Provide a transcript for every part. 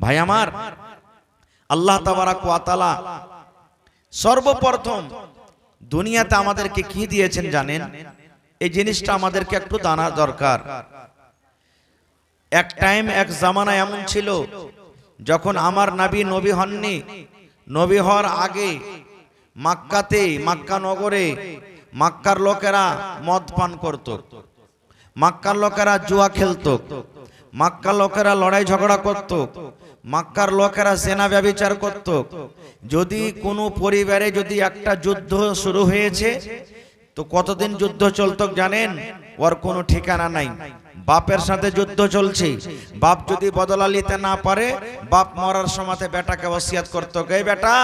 ভাই আমার, আল্লাহ তাবারাক ওয়া তাআলা সর্বপ্রথম দুনিয়াতে আমাদেরকে কি দিয়েছেন জানেন? এই জিনিসটা আমাদেরকে একটু জানা দরকার। এক টাইম, এক জামানা এমন ছিল যখন আমার নবী নবী হননি, নবী হওয়ার আগে মক্কাতে, মক্কা নগরে মক্কার লোকেরা মদ পান করত, মক্কার লোকেরা জুয়া খেলত, মক্কার লোকেরা লড়াই ঝগড়া করত, মক্কার লোকেরা সেনা ব্যভিচার করত। যদি কোনো পরিবারে যদি একটা যুদ্ধ শুরু হয়েছে তো কতদিন যুদ্ধ চলতো জানেন? ওর কোনো ঠিকানা নাই। বাপের সাথে যুদ্ধ চলছে, বাপ যদি বদলা নিতে না পারে, বাপ মরার সময় বেটাকে ওসিয়াত করতো, গে বেটা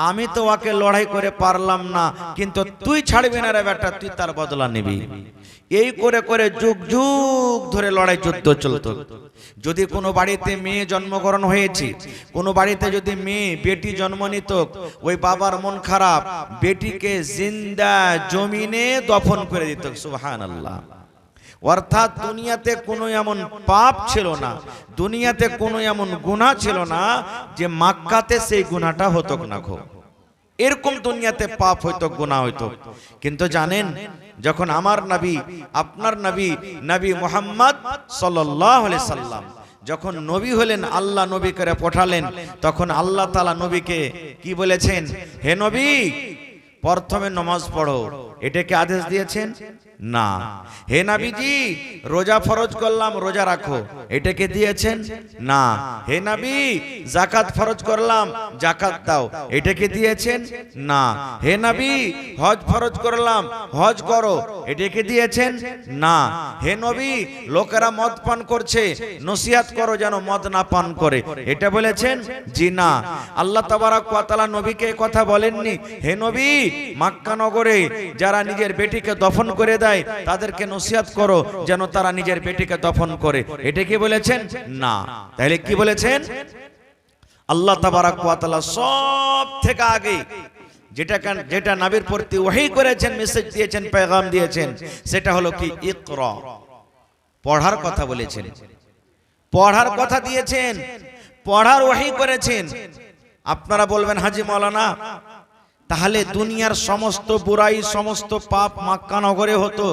আমি তো ওকে লড়াই করে পারলাম না, কিন্তু তুই ছাড়বি না রে বেটা, তুই তার বদলা নিবি। এই করে করে যুগ যুগ ধরে লড়াই যুদ্ধ চলতো। যদি কোনো বাড়িতে মেয়ে জন্মগ্রহণ হয়েছে, কোনো বাড়িতে যদি মেয়ে বেটি জন্ম নিত, ওই বাবার মন খারাপ, বেটিকে জিন্দা জমিনে দফন করে দিত। সুবহানাল্লাহ। অর্থাৎ দুনিয়াতে কোনো এমন পাপ ছিল না, দুনিয়াতে কোনো এমন গুনাহ ছিল না যে মক্কাতে সেই গুনাহটা হতো না। এরকম দুনিয়াতে পাপ হইতো, গুনাহ হইতো। কিন্তু জানেন, যখন আমার নবী, আপনার নবী, নবী মুহাম্মদ সাল্লাল্লাহু আলাইহি সাল্লাম যখন নবী হলেন, আল্লাহ নবী করে পাঠালেন, তখন আল্লাহ তাআলা নবীকে কি বলেছেন? হে নবী, প্রথমে নামাজ পড়ো, এটাকে আদেশ দিয়েছেন না। হে নবীজি, রোজা ফরজ করলাম, রোজা রাখো, এটাকে দিয়েছেন না। হে নবী, যাকাত ফরজ করলাম, যাকাত দাও, এটাকে দিয়েছেন না। হে নবী, হজ ফরজ করলাম, হজ করো, এটাকে দিয়েছেন না। হে নবী, লোকেরা মদ পান করছে, নসিহত করো যেন মদ না পান করে, এটা বলেছেন? জি না। আল্লাহ তাবারাক ওয়া তাআলা নবীকে কথা বলেননি, হে নবী, মক্কা নগরে যারা নিজের বেটিকে দফন করে দেয় তাদেরকে নসিহত করো যেন তারা নিজের বেটিকে দফন করে, এটা কি বলেছেন? না। তাহলে কি বলেছেন? আল্লাহ তাবারাক ওয়া তাআলা সব থেকে আগে যেটা নবীর প্রতি ওহী করেছেন, মেসেজ দিয়েছেন, পেগাম দিয়েছেন, সেটা হলো কি? ইকরা, পড়ার কথা বলেছেন, পড়ার কথা দিয়েছেন, পড়ার ওহী করেছেন। আপনারা বলবেন, হাজী মাওলানা, তাহলে দুনিয়ার সমস্ত বুরাই, সমস্ত পাপ মক্কা নগরে হতো,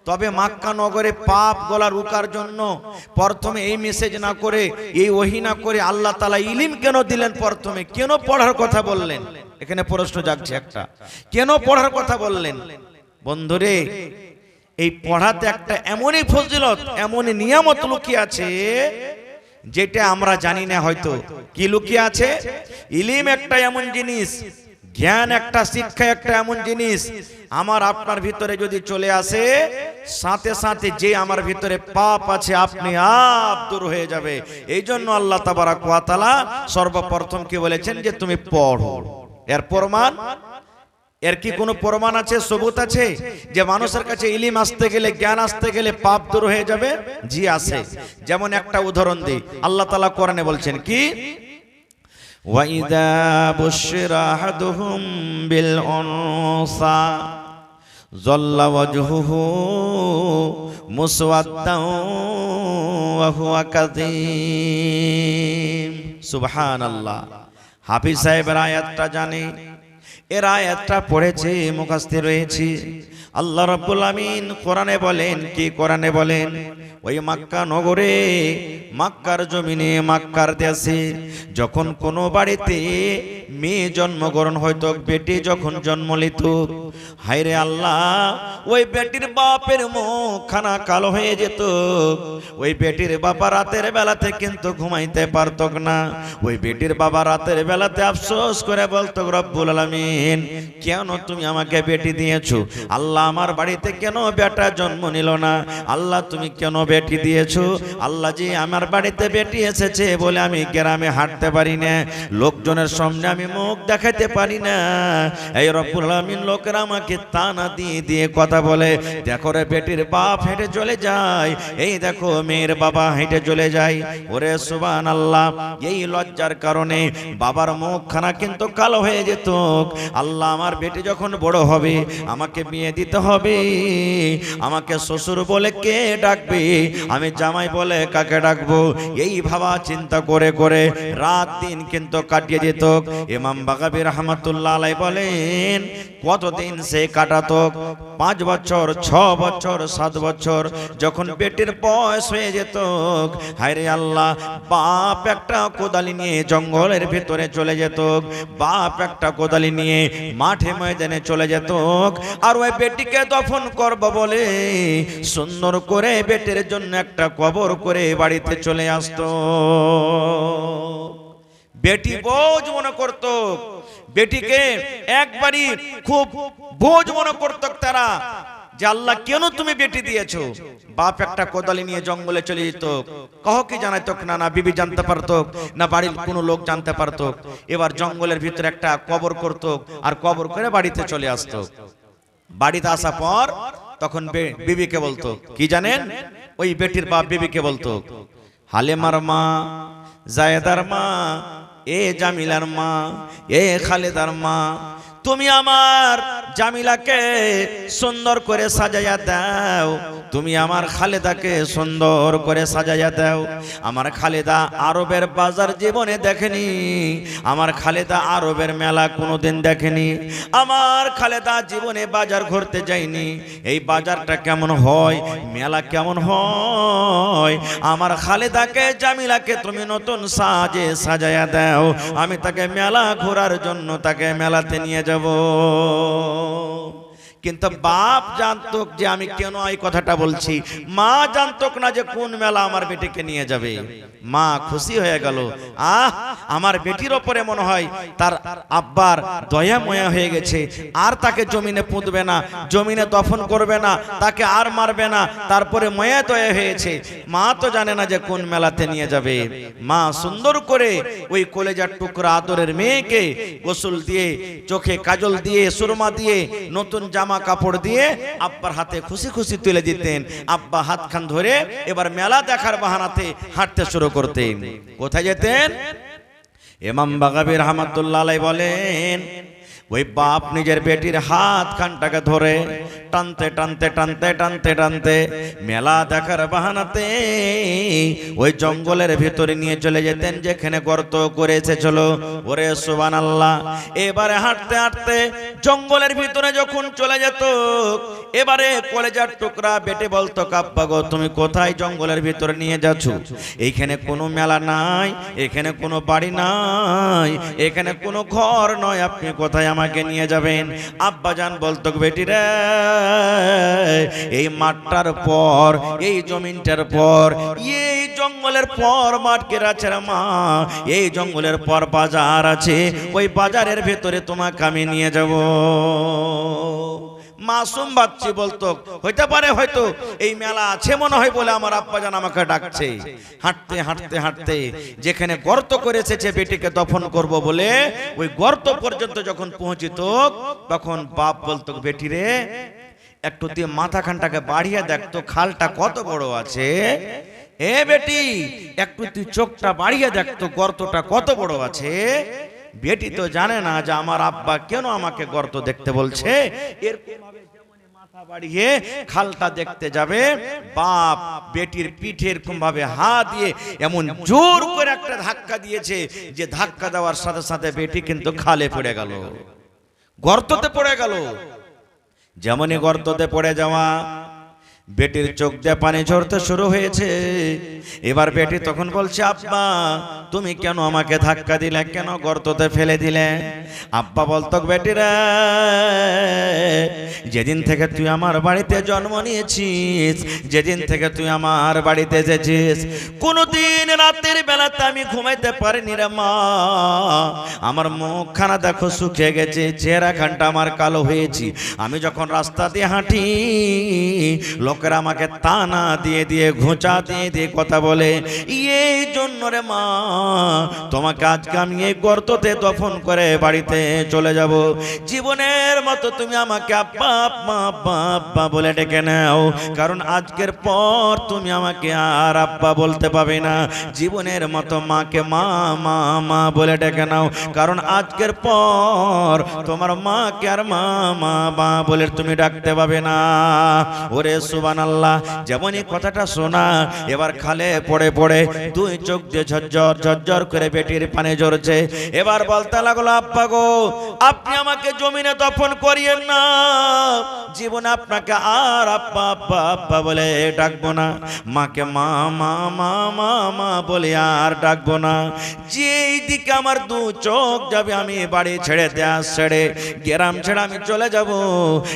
তবে মক্কা নগরে পাপ গলা রুকার জন্য প্রথমে এই মেসেজ না করে, এই ওহী না করে আল্লাহ তাআলা ইলম কেন দিলেন? প্রথমে কেন পড়ার কথা বললেন? এখানে প্রশ্ন জাগছে একটা, কেন পড়ার কথা বললেন? বন্ধুরে, এই পড়াতে একটা এমনই ফজিলত, এমনই নিয়ামত লুকিয়ে আছে যেটা আমরা জানি না। হয়তো কি লুকিয়ে আছে? ইলম একটা এমন জিনিস, জ্ঞান একটা, শিক্ষা একটা এমন জিনিস, আমার আপনার ভিতরে যদি চলে আসে, সাথে সাথে যে আমার ভিতরে পাপ আছে আপনি আপ দূর হয়ে যাবে। এই জন্য আল্লাহ তাবারাক ওয়া তাআলা সর্বপ্রথম কি বলেছেন? যে তুমি পড়ো। এর প্রমাণ, এর কি কোনো প্রমাণ আছে, সবুত আছে যে মানুষের কাছে ইলম আসতে গেলে, জ্ঞান আসতে গেলে পাপ দূর হয়ে যাবে? জি আছে। যেমন একটা উদাহরণ দিই, আল্লাহ তাআলা কোরআনে বলছেন কি? وَإِذَا بُشِّرَ أَحَدُهُم بِالْأُنثَىٰ ظَلَّ وَجْهُهُ مُسْوَدًّا وَهُوَ كَظِيمٌ। সুবহানাল্লাহ। হাফিজ সাহেবের আয়াতটা জানে, এর আয়াতটা পড়েছে, মুখস্থ রয়েছে। আল্লাহ রাব্বুল আমিন কোরআনে বলেন কি? কোরআনে বলেন, ওই মক্কা নগরে, মক্কার জমিনে, মক্কার দেশে যখন কোনো বাড়িতে মেয়ে জন্মগ্রহণ হইতো, বেটি যখন জন্ম নিত, হায়রে আল্লাহ, ওই বেটির বাপের মুখখানা কালো হয়ে যেত। ওই বেটির বাবা রাতের বেলাতে কিন্তু ঘুমাইতে পারত না। ওই বেটির বাবা রাতের বেলাতে আফসোস করে বলতো, রব্বুল আলামিন, কেন তুমি আমাকে বেটি দিয়েছো? আল্লাহ, আমার বাড়িতে কেন বেটা জন্ম নিল না? আল্লাহ, তুমি কেন বেটি দিয়েছো? আল্লাহ জি, আমার বাড়িতে বেটি এসেছে বলে আমি গ্রামে হাঁটতে পারি না, লোকজনের সামনে আমি মুখ দেখাতে পারি না। এই রব্বুল আলামিন, লোকেরা আমাকে তানা দিয়ে দিয়ে কথা বলে, দেখো রে বেটির বাপ হেঁটে চলে যায়, এই দেখো মেয়ের বাবা হেঁটে চলে যায়। ওরে সুবহানাল্লাহ, এই লজ্জার কারণে বাবার মুখখানা কিন্তু কালো হয়ে যেত, আল্লাহ আমার বেটি যখন বড় হবে আমাকে বিয়ে দিতে হবে, আমাকে শ্বশুর বলে কে ডাকবে, আমি জামাই বলে কাকে ডাকবো, এই ভাবা চিন্তা করে করে রাত দিন কিন্তু কাটিয়ে দিত। ইমাম বাগাবী রাহমাতুল্লাহ আলাইহি বলেন কতদিন সে কাটাতো, 5 বছর 6 বছর 7 বছর। যখন বেটির বয়স হয়ে যেত, হায়রে আল্লাহ, বাপ একটা কোদালি নিয়ে জঙ্গলের ভিতরে চলে যেত, বাপ একটা কোদালি নিয়ে মাঠে ময়দানে চলে যেত, আর ওই বেটিকে দফন করব বলে সুন্দর করে বেটির জন্য একটা কবর করে বাড়িতে চলে আসতো। বেটি বোঝ মনে করত, বেটিকে একবারই খুব বোঝ মনে করত তারা, যে আল্লাহ কেন তুমি বেটি দিয়েছো। বাপ একটা কোদালি নিয়ে জঙ্গলে চলে যেত, কহ কি জানাইতো না, না বিবি জানতে পারতো না বাড়ির কোনো লোক জানতে পারতো। এবার জঙ্গলের ভিতরে একটা কবর করত, আর কবর করে বাড়িতে চলে আসতো। বাড়িতে আসা পর তখন বিবিকে বলতো, কি জানেন, ওই বেটির বাপ বিবিকে বলতো, হালেমার মা, জায়েদার মা, এ জামিলার মা, এ খালেদার মা, তুমি আমার জামিলাকে সুন্দর করে সাজাইয়া দাও, তুমি আমার খালেদাকে সুন্দর করে সাজাইয়া দাও। আমার খালেদা আরবের বাজার জীবনে দেখেনি, আমার খালেদা আরবের মেলা কোনোদিন দেখেনি, আমার খালেদা জীবনে বাজার ঘুরতে যায়নি। এই বাজারটা কেমন হয়, মেলা কেমন হয়, আমার খালেদাকে জামিলাকে তুমি নতুন সাজে সাজাইয়া দাও, আমি তাকে মেলা ঘোরার জন্য তাকে মেলাতে নিয়ে যাব। কিন্তু বাপ জানতো যে আমি কেন এই কথাটা বলছি, মা জানতো না যে কোন মেলা আমার বেটিকে নিয়ে যাবে। মা খুশি হয়ে গেল, আমার বেটির ওপরে মনে হয় তার আব্বার দয়া ময়া হয়ে গেছে, আর তাকে জমিনে পুঁতবে না, জমিনে দফন করবে না, তাকে আর মারবে না, তারপরে ময়া দয়া হয়েছে। মা তো জানে না যে কোন মেলাতে নিয়ে যাবে। মা সুন্দর করে ওই কলেজার টুকরা আদরের মেয়েকে গোসল দিয়ে, চোখে কাজল দিয়ে, সুরমা দিয়ে, নতুন জামা কাপড় দিয়ে আব্বার হাতে খুশি খুশি তুলে দিতেন। আব্বা হাতখান ধরে এবার মেলা দেখার বাহানাতে হাঁটতে শুরু করতেন। কোথায় যেতেন? ইমাম বাগাবী রাহমাতুল্লাহ আলাইহি বলেন, ওই বাপ নিজের বেটির হাত খানটাকে ধরে টানতে টানতে টানতে টানতে টানতে মেলা দেখার বাহানাতে ওই জঙ্গলের ভিতরে নিয়ে চলে যেতেন, যেখানে গর্ত করে এসেছিল। ওরে সুবহানাল্লাহ। এবারে হাঁটতে হাঁটতে জঙ্গলের ভিতরে যখন চলে যেত, এবারে কলেজার টুকরা বেটে বলতো, কাব্বা গো, তুমি কোথায় জঙ্গলের ভিতরে নিয়ে যাচ্ছ? এইখানে কোনো মেলা নাই, এখানে কোনো বাড়ি নাই, এখানে কোনো ঘর নয়, আপনি কোথায় আমাকে নিয়ে যাবেন? আব্বা জান বলতো, বেটি রে, এই মাঠটার পর, এই জমিনটার পর, এই জঙ্গলের পর মাঠ কেরাছে মা, এই জঙ্গলের পর বাজার আছে, ওই বাজারের ভেতরে তোমাকে আমি নিয়ে যাব। মাসুম বাচ্চি বলতো, হইতে পারে হয়তো এই মেলা আছে মনে হয় বলে আমার আব্বাজান আমাকে ডাকছে। হাঁটতে হাঁটতে হাঁটতে যেখানে গর্ত করে এসেছে বেটিকে দফন করব বলে, ওই গর্ত পর্যন্ত যখন পৌঁছিত, তখন বাপ বলতো, বেটি রে, একটু তুই মাথাখানটাকে বাড়িয়ে দেখতো, খালটা কত বড় আছে। এ বেটি, একটু তুই চোখটা বাড়িয়ে দেখতো, গর্তটা কত বড় আছে। বেটি তো জানে না যে আমার আব্বা কেন আমাকে গর্ত দেখতে বলছে। এরকম ভাবে যেমনি মাথা বাড়িয়ে খালটা দেখতে যাবে, বাপ বেটির পিঠে এরকম ভাবে হাত দিয়ে এমন জোর করে একটা ধাক্কা দিয়েছে, যে ধাক্কা দেওয়ার সাথে সাথে বেটি কিন্তু খালে পড়ে গেল, গর্ততে পড়ে গেল। যেমনই গর্ততে পড়ে যাওয়া, বেটির চোখ দিয়ে পানি ঝরতে শুরু হয়েছে। এবার বেটি তখন বলছে, আব্বা, তুমি কেন আমাকে ধাক্কা দিলে, কেন গর্ততে ফেলে দিলে? আব্বা বলতো, বেটিরা, যেদিন থেকে তুই আমার বাড়িতে জন্ম নিয়েছিস, যেদিন থেকে তুই আমার বাড়িতে এসেছিস, কোনদিন রাতের বেলাতে আমি ঘুমাইতে পারিনি রে মা। আমার মুখখানা দেখো শুকিয়ে গেছে, চেহারাখানটা আমার কালো হয়েছি। আমি যখন রাস্তা দিয়ে হাঁটি, লোকেরা আমাকে তানা দিয়ে দিয়ে ঘোঁচা দিয়ে দিয়ে কথা বলে। এই জন্য রে মা, তোমাকে আজকে আমি এই গর্ততে দফন করে বাড়িতে চলে যাব। জীবনের মতো তুমি আমাকে আব্বা আব্বা আব্বা আব্বা বলে ডেকে নাও, কারণ আজকের পর তুমি আমাকে আর আব্বা বলতে পাবে না। জীবনের মতো মাকে মা মা মা বলে ডেকে নাও, কারণ আজকের পর তোমার মাকে আর মা মা মা বলে তুমি ডাকতে পাবে না। ওরে সুবহানাল্লাহ, যেমনই কথাটা শোনা এবার খালে পড়ে পড়ে দুই চোখ দিয়ে ঝরঝর ঝরঝর করে বেটির পানি ঝরছে। এবার বলতে লাগলো, আব্বা গো, আপনি আমাকে জমিনে দফন করিয়েন না, জীবনে আপনাকে আর আব্বা আব্বা আব্বা বলে ডাকবো না, মাকে মা মা মা মা মা বলে আর ডাকবো না। যেই দিকে আমার দু চোখ যাবে আমি বাড়ি ছেড়ে দেশ ছেড়ে গ্রাম ছেড়ে আমি চলে যাব,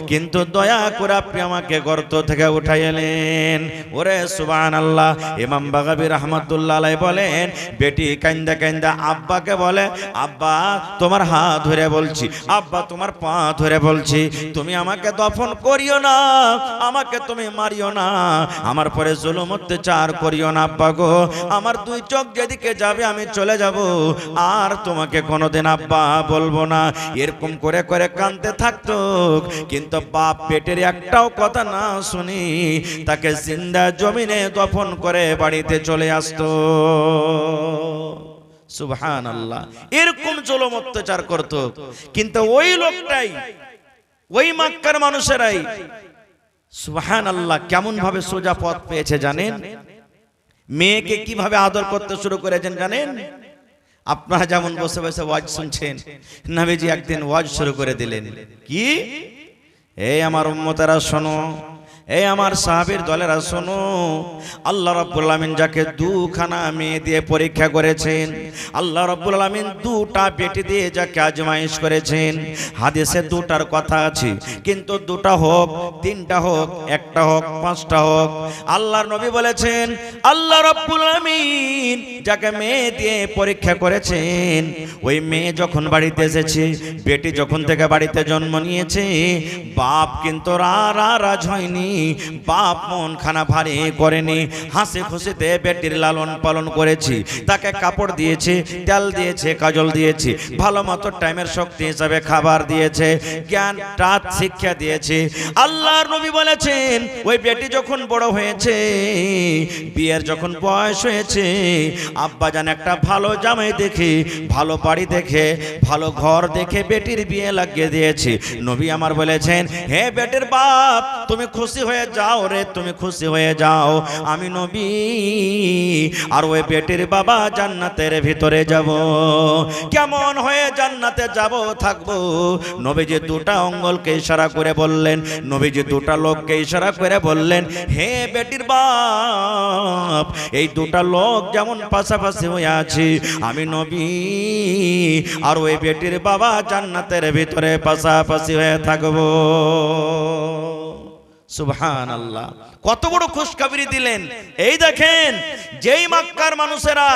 কিন্তু দয়া করে আপনি আমাকে গর্ত থেকে উঠাই এলেন। ওরে সুবহানাল্লাহ। ইমাম বাগাবী রাহমাতুল্লাহ আলাইহি বলেন, বেটি কান্দা কান্দা আব্বাকে বলে, আব্বা তোমার হাত ধরে বলছি, আব্বা তোমার পা ধরে বলছি, তুমি আমাকে দফন করিও না, আমাকে তুমি মারিও না, আমার পরে জুলুম অত্যাচার করিও না আব্বা গো, আমার দুই চোখ যেদিকে যাবে আমি চলে যাব, আর তোমাকে কোনোদিন আব্বা বলবো না। এরকম করে করে কাঁদতে থাকতো, কিন্তু বাপ পেটের একটাও কথা না শুনি তাকে জিন্দা জমিনে দফন করে বাড়িতে চলে আসতো। সুবহানাল্লাহ। এরকম জুলুম অত্যাচার করত, কিন্তু ওই লোকটাই, ওই মক্কার মানুষেরাই সুবহানাল্লাহ কেমন ভাবে সোজা পথ পেয়েছে জানেন? মেয়েকে কিভাবে আদর করতে শুরু করেছেন জানেন? আপনারা যেমন বসে বসে ওয়াজ শুনছেন, নবীজি একদিন ওয়াজ শুরু করে দিলেন। কি? এই আমার উম্মতেরা শোনো, এই আমার সাহাবীর দলেরা শোনো, আল্লাহ রাব্বুল আলামিন যাকে দুখানা মেয়ে দিয়ে পরীক্ষা করেছেন, আল্লাহ রাব্বুল আলামিন দুটা বেটি দিয়ে যাকে আজমাইশ করেছেন, হাদিসে দুটার কথা আছে, কিন্তু দুটা হোক, তিনটা হোক, একটা হোক, পাঁচটা হোক, আল্লাহর নবী বলেছেন আল্লাহ রাব্বুল আলামিন যাকে মেয়ে দিয়ে পরীক্ষা করেছেন, ওই মেয়ে যখন বাড়িতে এসেছে, বেটি যখন থেকে বাড়িতে জন্ম নিয়েছে, বাপ কিন্তু রাজ হয়নি, বাপ মন খানা ভারী করেনি, হাসি খুশিতে বেটির লালন পালন করেছি, তাকে কাপড় দিয়েছে, তেল দিয়েছে, কাজল দিয়েছে, ভালো মতো টাইমের শক্তি হিসাবে খাবার দিয়েছে, জ্ঞান রাত শিক্ষা দিয়েছে। আল্লাহর নবী বলেছেন ওই বেটি যখন বড় হয়েছে, বিয়ের যখন বয়স হয়েছে, আব্বা জান একটা ভালো জামাই দেখে, ভালো বাড়ি দেখে, ভালো ঘর দেখে বেটির বিয়ে লাগিয়ে দিয়েছে। নবী আমার বলেছেন, হে বেটির বাপ তুমি খুশি হয়ে যাও রে, তুমি খুশি হয়ে যাও, আমি নবী আর ওই বেটির বাবা জান্নাতের ভিতরে যাব। কেমন হয়ে জান্নাতে যাব থাকবো? নবীজি দুটা আঙ্গুলকে ইশারা করে বললেন, নবীজি দুটা লোককে ইশারা করে বললেন, হে বেটির বাপ এই দুটা লোক যেমন পাশাপাশি হয়ে আছে, আমি নবী আর ওই বেটির বাবা জান্নাতের ভিতরে পাশাপাশি হয়ে থাকবো। সুবহানাল্লাহ। কত বড় খুশখবরি দিলেন! এই দেখেন, যেই মক্কার মানুষেরা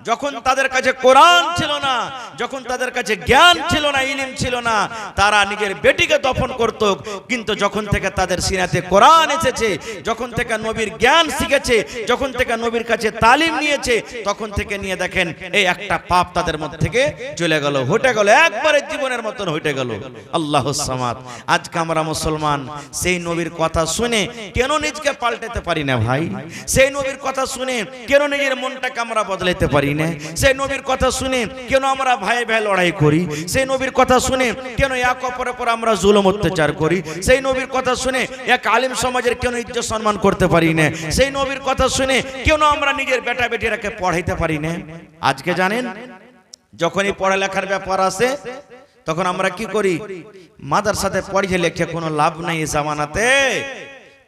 যখন তাদের কাছে কোরআন ছিল না, যখন তাদের কাছে জ্ঞান ছিল না, ইলম ছিল না, তারা নিজের বেটিকে দফন করত, কিন্তু যখন থেকে তাদের সিনাতে কোরআন এসেছে, যখন থেকে নবীর জ্ঞান শিখেছে, যখন থেকে নবীর কাছে তালিম নিয়েছে, তখন থেকে নিয়ে দেখেন এই একটা পাপ তাদের মধ্যে থেকে চলে গেল, হটে গেল, একবারে জীবনের মতন হটে গেল। আল্লাহুস সামাদ। আজকে আমরা মুসলমান সেই নবীর কথা শুনে কেন নিজকে পাল্টাতে পারি না ভাই? সেই নবীর কথা শুনে কেন নিজের মনটাকে আমরা বদলাতে পারি না? সেই নবীর কথা শুনে কেন আমরা ভাই ভাই লড়াই করি? সেই নবীর কথা শুনে কেন এক অপরের উপর আমরা জুলুম অত্যাচার করি? সেই নবীর কথা শুনে এক আলিম সমাজের কেন ইজ্জত সম্মান করতে পারি না? সেই নবীর কথা শুনে কেন আমরা নিজের বেটা বেটিরাকে পড়াইতে পারি না? আজকে জানেন, যখনই পড়ালেখার ব্যাপার আসে তখন আমরা কি করি? মাদ্রাসাতে পড়িয়ে লেখে কোনো লাভ নাই। এই জামানাতে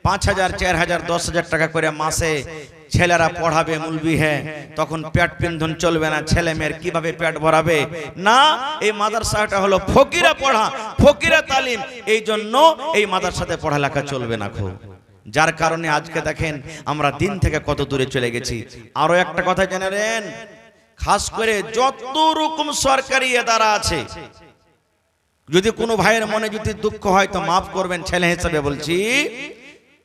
5,000, 4,000, 10,000 টাকা করে মাসে ছেলেরা পড়াবে, মুলবি হ্যাঁ, তখন পেট পিন্ধন চলবে না, ছেলে মেয়ের কিভাবে পেট ভরাবে? না, এই মাদ্রাসাটা হলো ফকিরা পড়া, ফকিরা তালিম, এই জন্য এই মাদ্রাসাতে পড়ালেখা চলবে না খুব। যার কারণে আজকে দেখেন আমরা দিন থেকে কত দূরে চলে গেছি। আরো একটা কথা জেনে নেন, খাস করে যত রকম সরকারি ইদারা আছে, যদি কোনো ভাইয়ের মনে যদি দুঃখ হয় তো মাফ করবেন, ছেলে হিসেবে বলছি,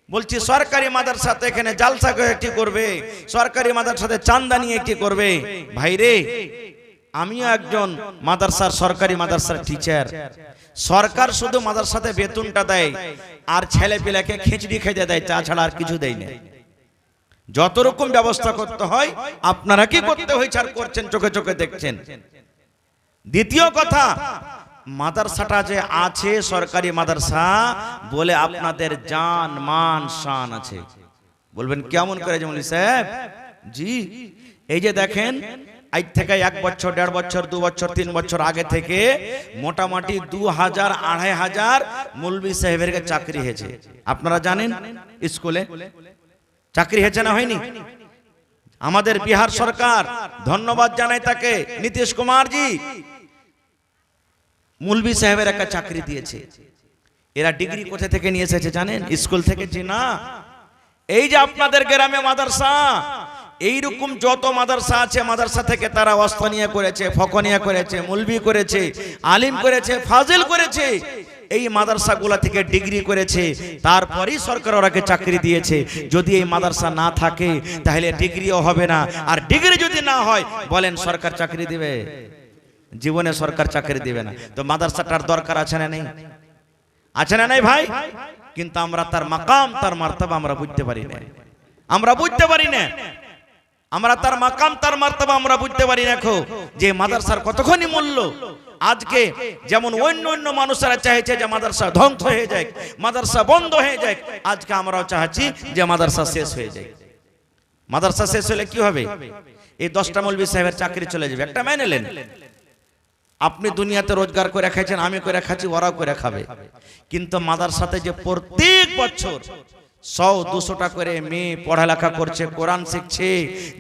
বলছি সরকারি মাদ্রাসাতে এখানে জালসা করে কি করবে, সরকারি মাদ্রাসাতে চাঁদা নিয়ে কি করবে? ভাইরে, আমিও একজন মাদ্রাসার সরকারি মাদ্রাসার টিচার। সরকার শুধু মাদ্রাসাতে বেতনটা দেয় আর ছেলে পেলেকে খিচড়ি খেতে দেয়, চা ছাড়া আর কিছু দেয় না। যত রকম ব্যবস্থা করতে হয় আপনারা কি করতে হয়েছে আর করছেন, চোখে চোখে দেখছেন। দ্বিতীয় কথা, মাদ্রাসাটা যে আছে সরকারি মাদ্রাসা বলে আপনাদের জান মান শান আছে। বলবেন কেমন করে? যেমন সাহেব জি, এই যে দেখেন আজ থেকে 1 বছর 1.5 বছর 2 বছর 3 বছর আগে থেকে মোটামুটি 2000 2500 মৌলভী সাহেবের চাকরি হয়েছে। আপনারা জানেন স্কুলে চাকরি হয়েছে না হয়নি? আমাদের বিহার সরকার, ধন্যবাদ জানাই তাকে, নীতিশ কুমার জি, মৌলভী সাহেবের একটা চাকরি দিয়েছে। এরা ডিগ্রি কোথা থেকে নিয়ে এসেছে জানেন? স্কুল থেকে। জি না, এই যে আপনাদের গ্রামে মাদ্রাসা, এইরকম যত মাদ্রাসা আছে মাদ্রাসা থেকে তারা ওয়াস্তানিয়া করেছে, ফকনিয়া করেছে, মৌলভী করেছে, আলিম করেছে, ফাজিল করেছে। এই মাদ্রাসাগুলা থেকে ডিগ্রি করেছে, তারপরেই সরকার ওরাকে চাকরি দিয়েছে। যদি এই মাদ্রাসা না থাকে তাহলে ডিগ্রিও হবে না, আর ডিগ্রি যদি না হয় বলেন সরকার চাকরি দিবে? জীবনে সরকার চাকরি দিবে না। তো মাদ্রাসাটার দরকার আছে না নেই? আছে না নাই ভাই? কিন্তু আমরা তার মাকাম তার মার্তবা আমরা বুঝতে পারি না, আমরা বুঝতে পারি না। আমরা তার মাকাম তার মার্তবা আমরা বুঝতে পারি না যে মাদ্রাসার কতখানি মূল্য। আজকে যেমন অন্য অন্য মানুষেরা চাইছে যে মাদ্রাসা ধ্বংস হয়ে যায়, মাদ্রাসা বন্ধ হয়ে যায়, আজকে আমরাও চাচ্ছি যে মাদ্রাসা শেষ হয়ে যায়। মাদ্রাসা শেষ হলে কি হবে? এই 10টা মৌলভী সাহেবের চাকরি চলে যাবে। একটা মেনে নেন, আপনি দুনিয়াতে রোজগার করে খাইছেন, আমি করে খাচ্ছি, ওরাও করে খাবে। কিন্তু মাদ্রাসাতে যে প্রত্যেক বছর 100-200টা করে মেয়ে পড়ালেখা করছে, কোরআন শিখছে,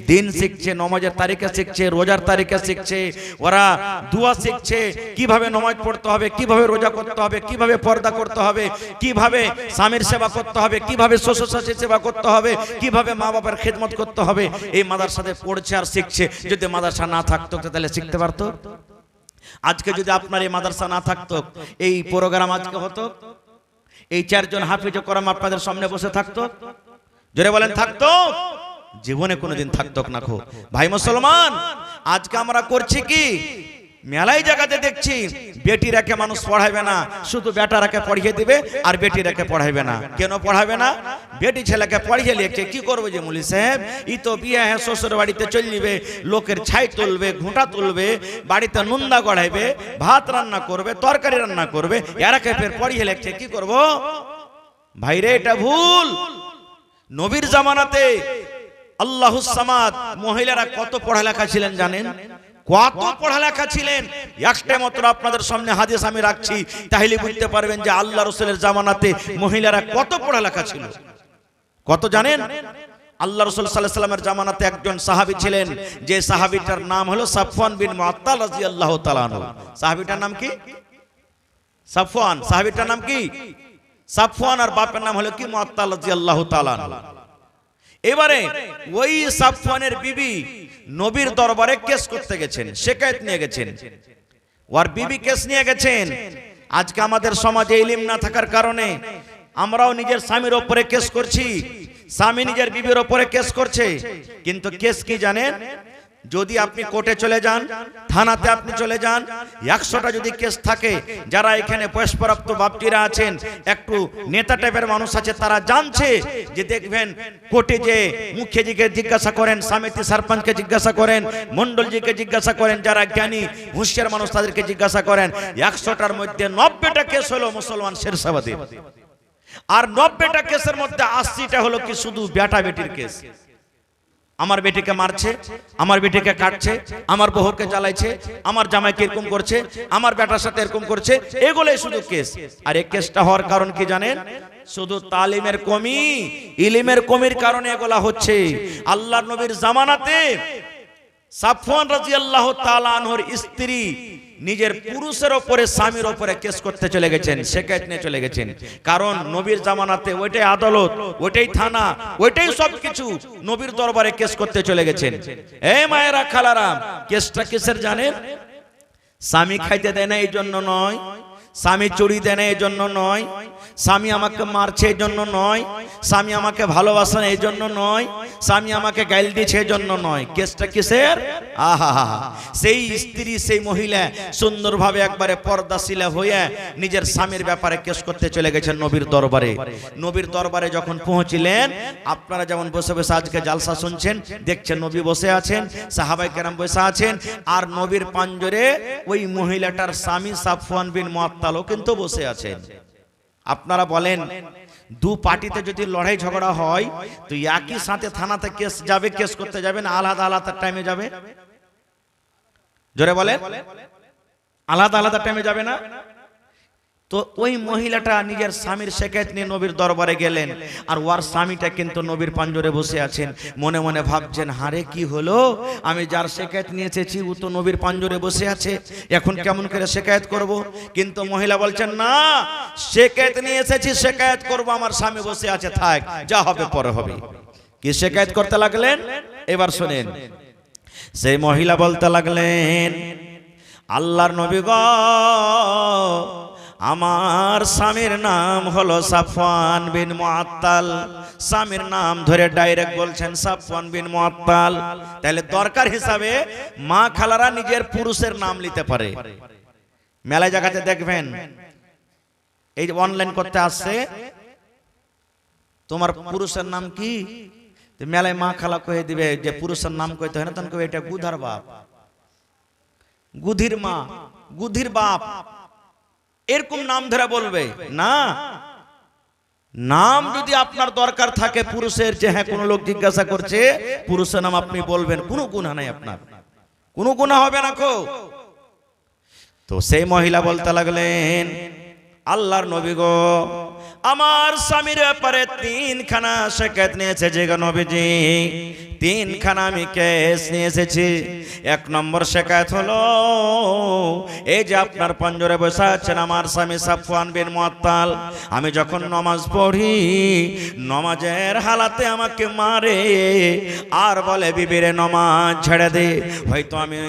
দিন শিখছে, নমাজের তারিখা শিখছে, রোজার তারিখা শিখছে, ওরা দুয়া শিখছে, কিভাবে নমাজ পড়তে হবে, কিভাবে রোজা করতে হবে, কিভাবে পর্দা করতে হবে, কিভাবে স্বামীর সেবা করতে হবে, কিভাবে শ্বশুর শাশুড়ির সেবা করতে হবে, কিভাবে মা বাবার খেদমত করতে হবে। এই মাদ্রাসাতে পড়ছে আর শিখছে। যদি মাদ্রাসা না থাকতো তাহলে শিখতে পারতো? আজকে যদি আপনার এই মাদ্রাসা না থাকতো, এই প্রোগ্রাম আজকে হতো? এই 4 জন হাফিজ কোরআন আপনাদের সামনে বসে থাকতো? জোরে বলেন থাকতো? জীবনে কোনোদিন থাকতো না। ভাই মুসলমান, আজকে আমরা করছি কি? মেলাই জায়গাতে দেখছি বেটিরাকে মানুষ পড়াইবে না, শুধু বেটারাকে পড়িয়ে দিবে আর বেটিরাকে পড়াইবে না। কেন পড়াবে না? বেটি ছেলেকে পড়িয়ে লিখছে কি করবে যে মৌলভী সাহেব, ই তো বিয়ে হ্যাঁ শ্বশুর বাড়িতে চলবে, লোকের ছাই তুলবে, ঘুঁটা তুলবে, বাড়িতে নুন্দা গড়াইবে, ভাত রান্না করবে, তরকারি রান্না করবে, এরাকে ফের পড়িয়ে লিখছে কি করব? ভাইরে, এটা ভুল। নবীর জামানাতে আল্লাহুস সামাদ মহিলারা কত পড়ালেখা ছিলেন জানেন? কত পড়ালেখা ছিলেন। একটা মাত্র আপনাদের সামনে হাদিস আমি রাখছি, তাহলে বুঝতে পারবেন যে আল্লাহ রাসূলের জামানাতে মহিলারা কত পড়ালেখা ছিল। কত জানেন? আল্লাহ রাসূল সাল্লাল্লাহু আলাইহি ওয়াসাল্লামের জামানাতে একজন সাহাবী ছিলেন, যে সাহাবীটার নাম হলো সাফওয়ান বিন মুআত্তাল রাদিয়াল্লাহু তাআলা আনহু। সাহাবীটার নাম কি? সাফওয়ান। সাহাবীটার নাম কি? সাফওয়ান, আর বাপের নাম হলো কি? মুআত্তাল রাদিয়াল্লাহু তাআলা আনহু। এবারে ওই সাফওয়ানের বিবি নবীর দরবারে কেস করতে গেছেন, শিকায়েত নিয়ে গেছেন, ওর বিবি কেস নিয়ে গেছেন। আজকে আমাদের সমাজে ইলম না থাকার কারণে আমরাও নিজের স্বামীর উপরে কেস করছি, স্বামী নিজের বিবির উপরে কেস করছে। কিন্তু কেস কি জানেন? যদি আপনি কোর্টে চলে যান, থানাতে আপনি চলে যান, 100টা যদি কেস থাকে, যারা এখানে বয়স্কপ্রাপ্ত বাপটিরা আছেন, একটু নেতা টাইপের মানুষ আছে, তারা জানছে যে দেখবেন কোর্টে যে মুখ্যজিকে জিজ্ঞাসা করেন, সমিতি সরপঞ্চকে জিজ্ঞাসা করেন, মন্ডলজিকে জিজ্ঞাসা করেন, যারা জ্ঞানী হুঁশিয়ার মানুষ তাদেরকে জিজ্ঞাসা করেন। 100টার মধ্যে 90টা কেস হলো মুসলমান শেরশাবাদী, আর 90টা কেসের মধ্যে 80টা হলো কি শুধু বেটা বেটির কেস। আমার বেটিকে মারছে, আমার বেটিকে কাটছে, আমার বহুকে জ্বালাইছে, আমার জামাইকে এরকম করছে, আমার বেটার সাথে এরকম করছে, এগুলোই শুধু কেস। আর এই কেসটা হওয়ার কারণ কি জানেন? শুধু তালিমের কমি, ইলমের কমির কারণে এগুলা হচ্ছে। আল্লাহর নবীর জামানাতে সাফওয়ান রাদিয়াল্লাহু তাআলা আনহুর স্ত্রী নিজের পুরুষের উপরে, স্বামীর উপরে কেস করতে চলে গেছেন, শিকায়েত নিয়ে চলে গেছেন। কারণ নবীর জামানাতে ওইটাই আদালত, ওইটাই থানা, ওইটাই সবকিছু। নবীর দরবারে কেস করতে চলে গেছেন। এই মায়েরা, খালারা, কেসটা কিসের জানেন? স্বামী খাইতে দেয় না এই জন্য নয়, স্বামী চুরি দেয় না এই জন্য নয়, স্বামী আমাকে মারছে এই জন্য নয়, স্বামী আমাকে ভালোবাসে না এই জন্য নয়, স্বামী আমাকে গাইল দিচ্ছে এই জন্য নয়। কেসটা কিসের? আহা, সেই স্ত্রী সেই মহিলা সুন্দরভাবে একবারে পর্দাশীলা হয়ে নিজের স্বামীর ব্যাপারে কেস করতে চলে গেছেন নবীর দরবারে। নবীর দরবারে যখন পৌঁছিলেন, আপনারা যেমন বসে বসে আজকে জালসা শুনছেন, দেখছেন নবী বসে আছেন, সাহাবায়ে কেরাম বসে আছেন, আর নবীর পাঞ্জরে ওই মহিলাটার স্বামী সাফওয়ান বিন মুআত্তালও কিন্তু বসে আছেন। আপনারা বলেন, দু পার্টিতে যদি লড়াই ঝগড়া হয় তো একই সাথে থানাতে কেস যাবে, কেস করতে যাবে না আলাদা আলাদা টাইমে যাবে? জোরে বলেন, আলাদা আলাদা টাইমে যাবে না? তো ওই মহিলাটা নিজের স্বামীর শিকায়ত নিয়ে নবীর দরবারে গেলেন, আর ওর স্বামীটা কিন্তু নবীর পাঞ্জরে বসে আছেন। মনে মনে ভাবছেন, হারে কি হলো, আমি যার শিকায়ত নিয়ে এসেছি ও তো নবীর পাঞ্জরে বসে আছে, এখন কেমন করে শিকায়ত করব? কিন্তু মহিলা বলছেন, না, শিকায়ত নিয়ে এসেছি, শিকায়ত করব, আমার স্বামী বসে আছে, থাক, যা হবে পরে হবে। কি শিকায়ত করতে লাগলেন? এবার শুনেন। সেই মহিলা বলতে লাগলেন, আল্লাহর নবী গো, আমার স্বামীর নাম হলো সাফওয়ান বিন মুআত্তাল। স্বামীর নাম ধরে ডাইরেক্ট বলছেন সাফওয়ান বিন মুআত্তাল। তাহলে দরকার হিসাবে মা খালারা নিজের পুরুষের নাম নিতে পারে। মেলায় জায়গাতে দেখবেন, এই অনলাইন করতে আসছে, তোমার পুরুষের নাম কি? মেলায় মা খালা কয়ে দিবে যে পুরুষের নাম কইতে হয় না, তখন কবে এটা গুধার বাপ, গুধির মা, গুধির বাপ, এরকম নাম ধরে বলবে না। নাম যদি আপনার দরকার থাকে পুরুষের, যে হ্যাঁ কোন লোক জিজ্ঞাসা করছে পুরুষের নাম, আপনি বলবেন, কোনো গুনাহ নাই, আপনার কোনো গুনাহ হবে না কো। তো সেই মহিলা বলতে লাগলেন, আল্লাহর নবী গো, আমার স্বামীর ব্যাপারে তিনখানা শিকায়ত নিয়েছে যে গো নবীজি, তিনখানা আমি কেস নিয়ে এসেছি। এক নম্বর শিকায়ত হলো, এই যে আপনার পাঞ্জরে বসে আছেন আমার স্বামী সাফওয়ান বিন মুআত্তাল, আমি যখন নামাজ পড়ি, নামাজের হালাতে আমাকে মারে আর বলে, বিবিরে নামাজ ছেড়ে দে। হয়তো আমি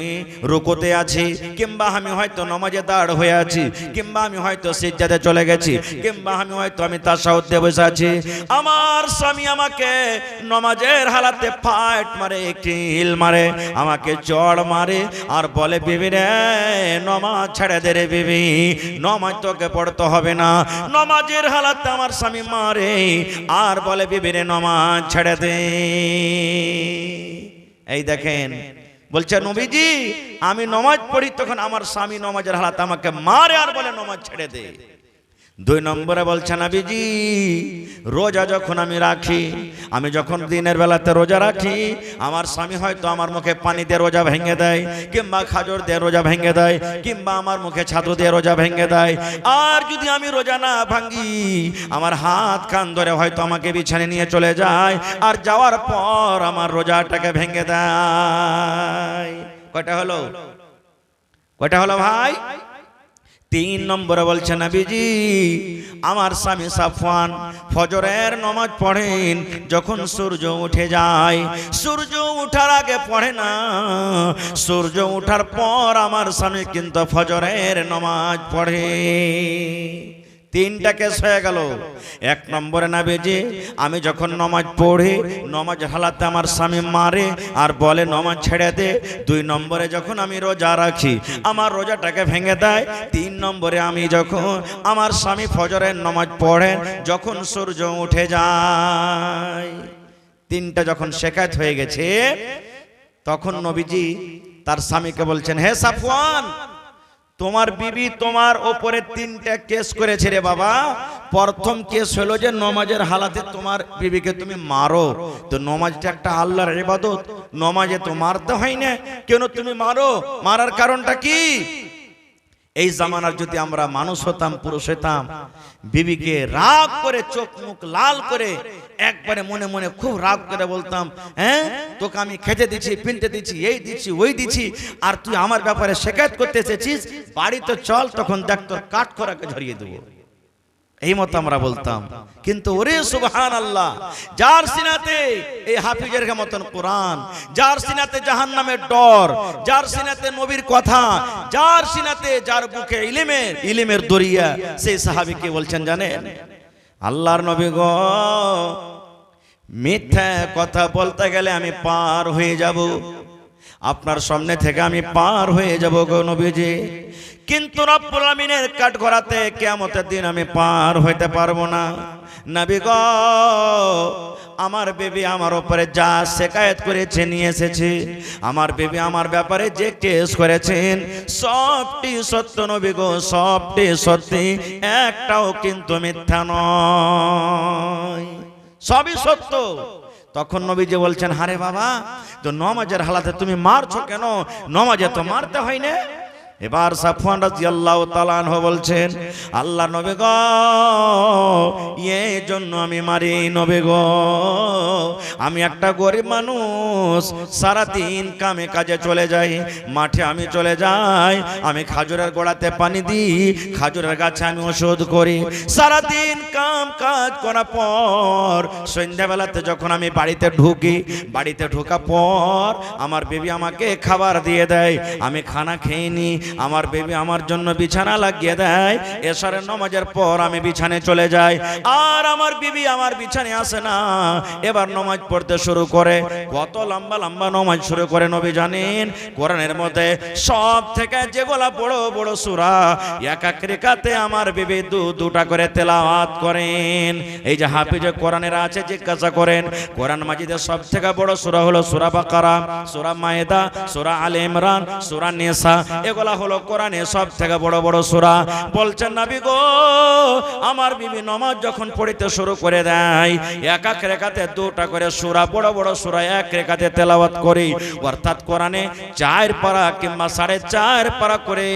রুকুতে আছি, কিংবা আমি হয়তো নামাজে দাঁড় হয়ে আছি, কিংবা আমি হয়তো সিজদাতে চলে গেছি, কিংবা আমি হয়তো আমি তাশাহুদে বসে আছি, আমার স্বামী আমাকে নামাজের হালাতে ফাইট মারে, কিল মারে, আমাকে চড় মারে আর বলে, বিবি রে নামাজ ছেড়ে দে রে বিবি, নামাজ তোকে পড়তে হবে না। নামাজের হালাতে আমার স্বামী মারে আর বলে, বিবি রে নামাজ ছেড়ে দে। এই দেখেন, বলছে নবীজি আমি নামাজ পড়ি, তখন আমার স্বামী নামাজের হালাতে আমাকে মারে আর বলে নামাজ ছেড়ে দে। দুই নম্বরে বলছে নবীজি, রোজা যখন আমি রাখি, আমি যখন দিনের বেলাতে রোজা রাখি, আমার স্বামী হয়তো আমার মুখে পানি দিয়ে রোজা ভেঙে দেয়, কিংবা খাজর দিয়ে রোজা ভেঙে দেয়, কিংবা আমার মুখে ছাতু দিয়ে রোজা ভেঙে দেয়। আর যদি আমি রোজা না ভাঙি, আমার হাত কান ধরে হয়তো আমাকে বিছানে নিয়ে চলে যায়, আর যাওয়ার পর আমার রোজাটাকে ভেঙে দেয়। কয়টা হলো? কয়টা হলো ভাই? তিন নম্বরে বলছে নবীজি, আমার স্বামী সাফওয়ান ফজরের নামাজ পড়েন যখন সূর্য উঠে যায়, সূর্য ওঠার আগে পড়ে না, সূর্য ওঠার পর আমার স্বামী কিন্তু ফজরের নামাজ পড়ে। তিনটা কেস হয়ে গেল। এক নম্বরে নবীজি, আমি যখন নামাজ পড়ি, নামাজ হালাতে আমার স্বামী মারে আর বলে নামাজ ছেড়ে দে। দুই নম্বরে যখন আমি রোজা রাখি, আমার রোজাটাকে ভেঙে দেয়। তিন নম্বরে আমি যখন আমার স্বামী ফজরের নামাজ পড়েন যখন সূর্য উঠে যায়। তিনটা যখন শিকায়ত হয়ে গেছে, তখন নবীজি তার স্বামীকে বলছেন, হে সাফওয়ান, তোমার বিবি তোমার ওপরে তিনটা কেস করেছে রে বাবা। প্রথম কেস হলো যে নামাজের হালাতে তোমার বিবিকে তুমি মারো। তো নামাজটা একটা আল্লাহর ইবাদত, নামাজে তো মারতে হয় না, কেন তুমি মারো? মারার কারণটা কি? এই জামানার যদি আমরা মানুষ হতাম, পুরুষ হতাম, বিবিকে রাগ করে চোখ মুখ লাল করে একবারে মনে মনে খুব রাগ করে বলতাম, হ্যাঁ তোকে আমি খেতে দিচ্ছি, পিনতে দিচ্ছি, এই দিচ্ছি, ওই দিচ্ছি, আর তুই আমার ব্যাপারে শিকায়ত করতে এসেছিস, বাড়িতে চল, তখন দেখ তোর কাঠ খোরাকে ঝরিয়ে দেবো। এই মতো আমরা বলতাম। কিন্তু ওরে সুবহানাল্লাহ, যার সিনাতে এই হাফিজের মতন কোরআন, যার সিনাতে জাহান্নামের ডর, যার সিনাতে নবীর কথা, যার সিনাতে, যার বুকে ইলমের দরিয়া, সেই সাহাবীকে বলছেন জানেন, আল্লাহর নবী গো, মিথ্যা কথা বলতে গেলে আমি পার হয়ে যাব, আপনার সামনে থেকে আমি পার হয়ে যাব গো নবীজি, কিন্তু রব্বুল আমিনের কাঠগড়াতে কিয়ামতের দিন আমি পার হইতে পারবো না। নবী গো, আমার বিবি আমার উপরে যা শিকায়ত করেছে নিয়ে এসেছে, আমার বিবি আমার ব্যাপারে যে কেস করেছেন সবটি সত্য নবী গো, সবটি সত্যি, একটাও কিন্তু মিথ্যা নয়, সবই সত্য। তখন নবীজি বলছেন, হারে বাবা, তো নমাজের হালাতে তুমি মারছো কেন? নমাজে তো মারতে হয় না। এবার সাফওয়ান রাদিয়াল্লাহু তাআলা আনহু বলছেন, আল্লাহ নবী গো, এই জন্য আমি মারি নবী গো, আমি একটা গরিব মানুষ, সারাদিন কামে কাজে চলে যাই, মাঠে আমি চলে যাই, আমি খাজুরের গোড়াতে পানি দিই, খাজুরের গাছে আমি ওষুধ করি, সারাদিন কাম কাজ করার পর সন্ধ্যাবেলাতে যখন আমি বাড়িতে ঢুকি, বাড়িতে ঢোকার পর আমার বিবি আমাকে খাবার দিয়ে দেয়, আমি খানা খেয়ে নিই, আমার বেবি আমার জন্য বিছানা লাগিয়ে দেয়, এশারের নামাজের পর আমি বিছানে চলে যাই, আর আমার বিবি আমার বিছানে আসে না, এবার নামাজ পড়তে শুরু করে। কত লম্বা লম্বা নামাজ শুরু করে নবী জানেন, কোরআনের মধ্যে সব থেকে যেগুলা বড় বড় সূরা, এক এক রাকাতে আমার বিবি দুটা করে তেলাওয়াত করেন। এই যে হাফিজে কোরআনের আছে, জিজ্ঞাসা করেন, কোরআন মাজিদের সব থেকে বড় সূরা হলো সূরা বাকারা, সূরা মায়েদা, সূরা আলে ইমরান, সূরা নিসা, এগুলা হলো কোরআনে সব থেকে বড় বড় সূরা। বলছেন নবী গো, আমার বিবি নামাজ যখন পড়তে শুরু করে দেয়, এক এক রাকাতে দুটা করে সূরা, বড় বড় সূরা এক রাকাতে তেলাওয়াত করি, অর্থাৎ কোরআনে 4 পারা কিংবা 4.5 পারা করে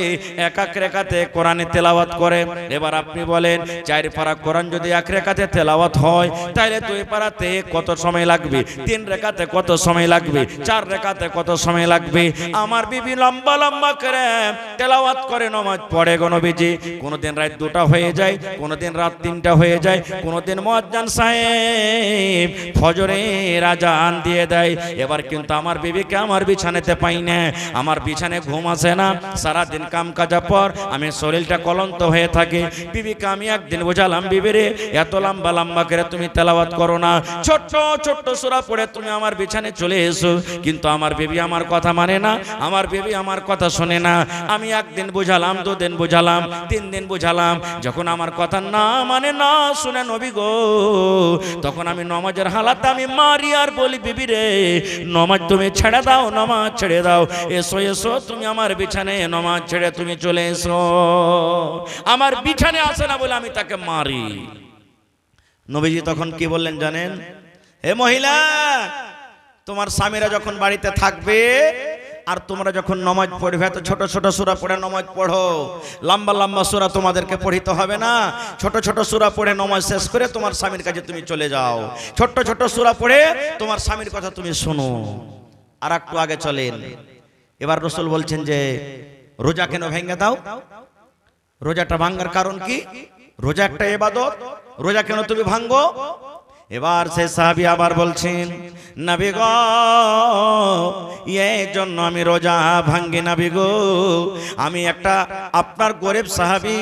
এক এক রাকাতে কোরআনে তেলাওয়াত করে। এবার আপনি বলেন, 4 পারা কোরআন যদি এক রাকাতে তেলাওয়াত হয়, তাহলে 2 পারাতে কত সময় লাগবে? 3 রাকাতে কত সময় লাগবে? 4 রাকাতে কত সময় লাগবে? আমার বিবি লম্বা লম্বা করে তেলাওয়াত করে নামাজ পড়ে গো নবীজি। কোনদিন রাত 2টা হয়ে যায়, কোনদিন রাত 3টা হয়ে যায়, কোনদিন মুয়াজ্জিন সাহেব ফজরের আজান দিয়ে দেয়। এবার কিন্তু আমার বিবিকে আমার বিছানাতে পাই না, আমার বিছানায় ঘুম আসে না, সারা দিন কাম কাজের পর আমি শরীরটা ক্লান্ত হয়ে থাকে। বিবিকে আমি একদিন বোঝালাম, বিবি রে, এত লম্বা লম্বা করে তুমি তেলাওয়াত করো না, ছোট্ট ছোট্ট সূরা পড়ে তুমি আমার বিছানায় চলে এসো, কিন্তু আমার বিবি আমার কথা মানে না, আমার বিবি আমার কথা শোনে না। আমি একদিন বুঝালাম, 2 দিন বুঝালাম, 3 দিন বুঝালাম, যখন আমার কথা না মানে, না শুনে নবী গো, তখন আমি নামাজের হালাতে আমি মারি আর বলি, বিবি রে, নামাজ তুমি ছেড়ে দাও, নামাজ ছেড়ে দাও, এসো এসো, তুমি আমার বিছানায় নামাজ ছেড়ে তুমি চলে এসো। আমার বিছানায় আসে না বলে আমি তাকে মারি। নবীজি তখন কি বললেন জানেন? হে মহিলা, তোমার স্বামীরা যখন বাড়িতে থাকবে আর তোমরা যখন নামাজ পড়বে, তো ছোট ছোট সূরা পড়ে নামাজ পড়ো, লম্বা লম্বা সূরা তোমাদেরকে পড়িতে হবে না, ছোট ছোট সূরা পড়ে নামাজ শেষ করে তোমার স্বামীর কাছে তুমি চলে যাও, ছোট ছোট সূরা পড়ে তোমার স্বামীর কথা তুমি শোনো। আর একটু আগে চলেন, এবার রাসূল বলছেন যে রোজা কেন ভেঙে দাও? রোজাটা ভাঙার কারণ কি? রোজা একটা ইবাদত, রোজা কেন তুমি ভাঙো? এবার সে সাহাবী আবার বলছেন, নবী গো, এই জন্য আমি রোজা ভাঙ্গি নবী গো, আমি একটা আপনার গরিব সাহাবী,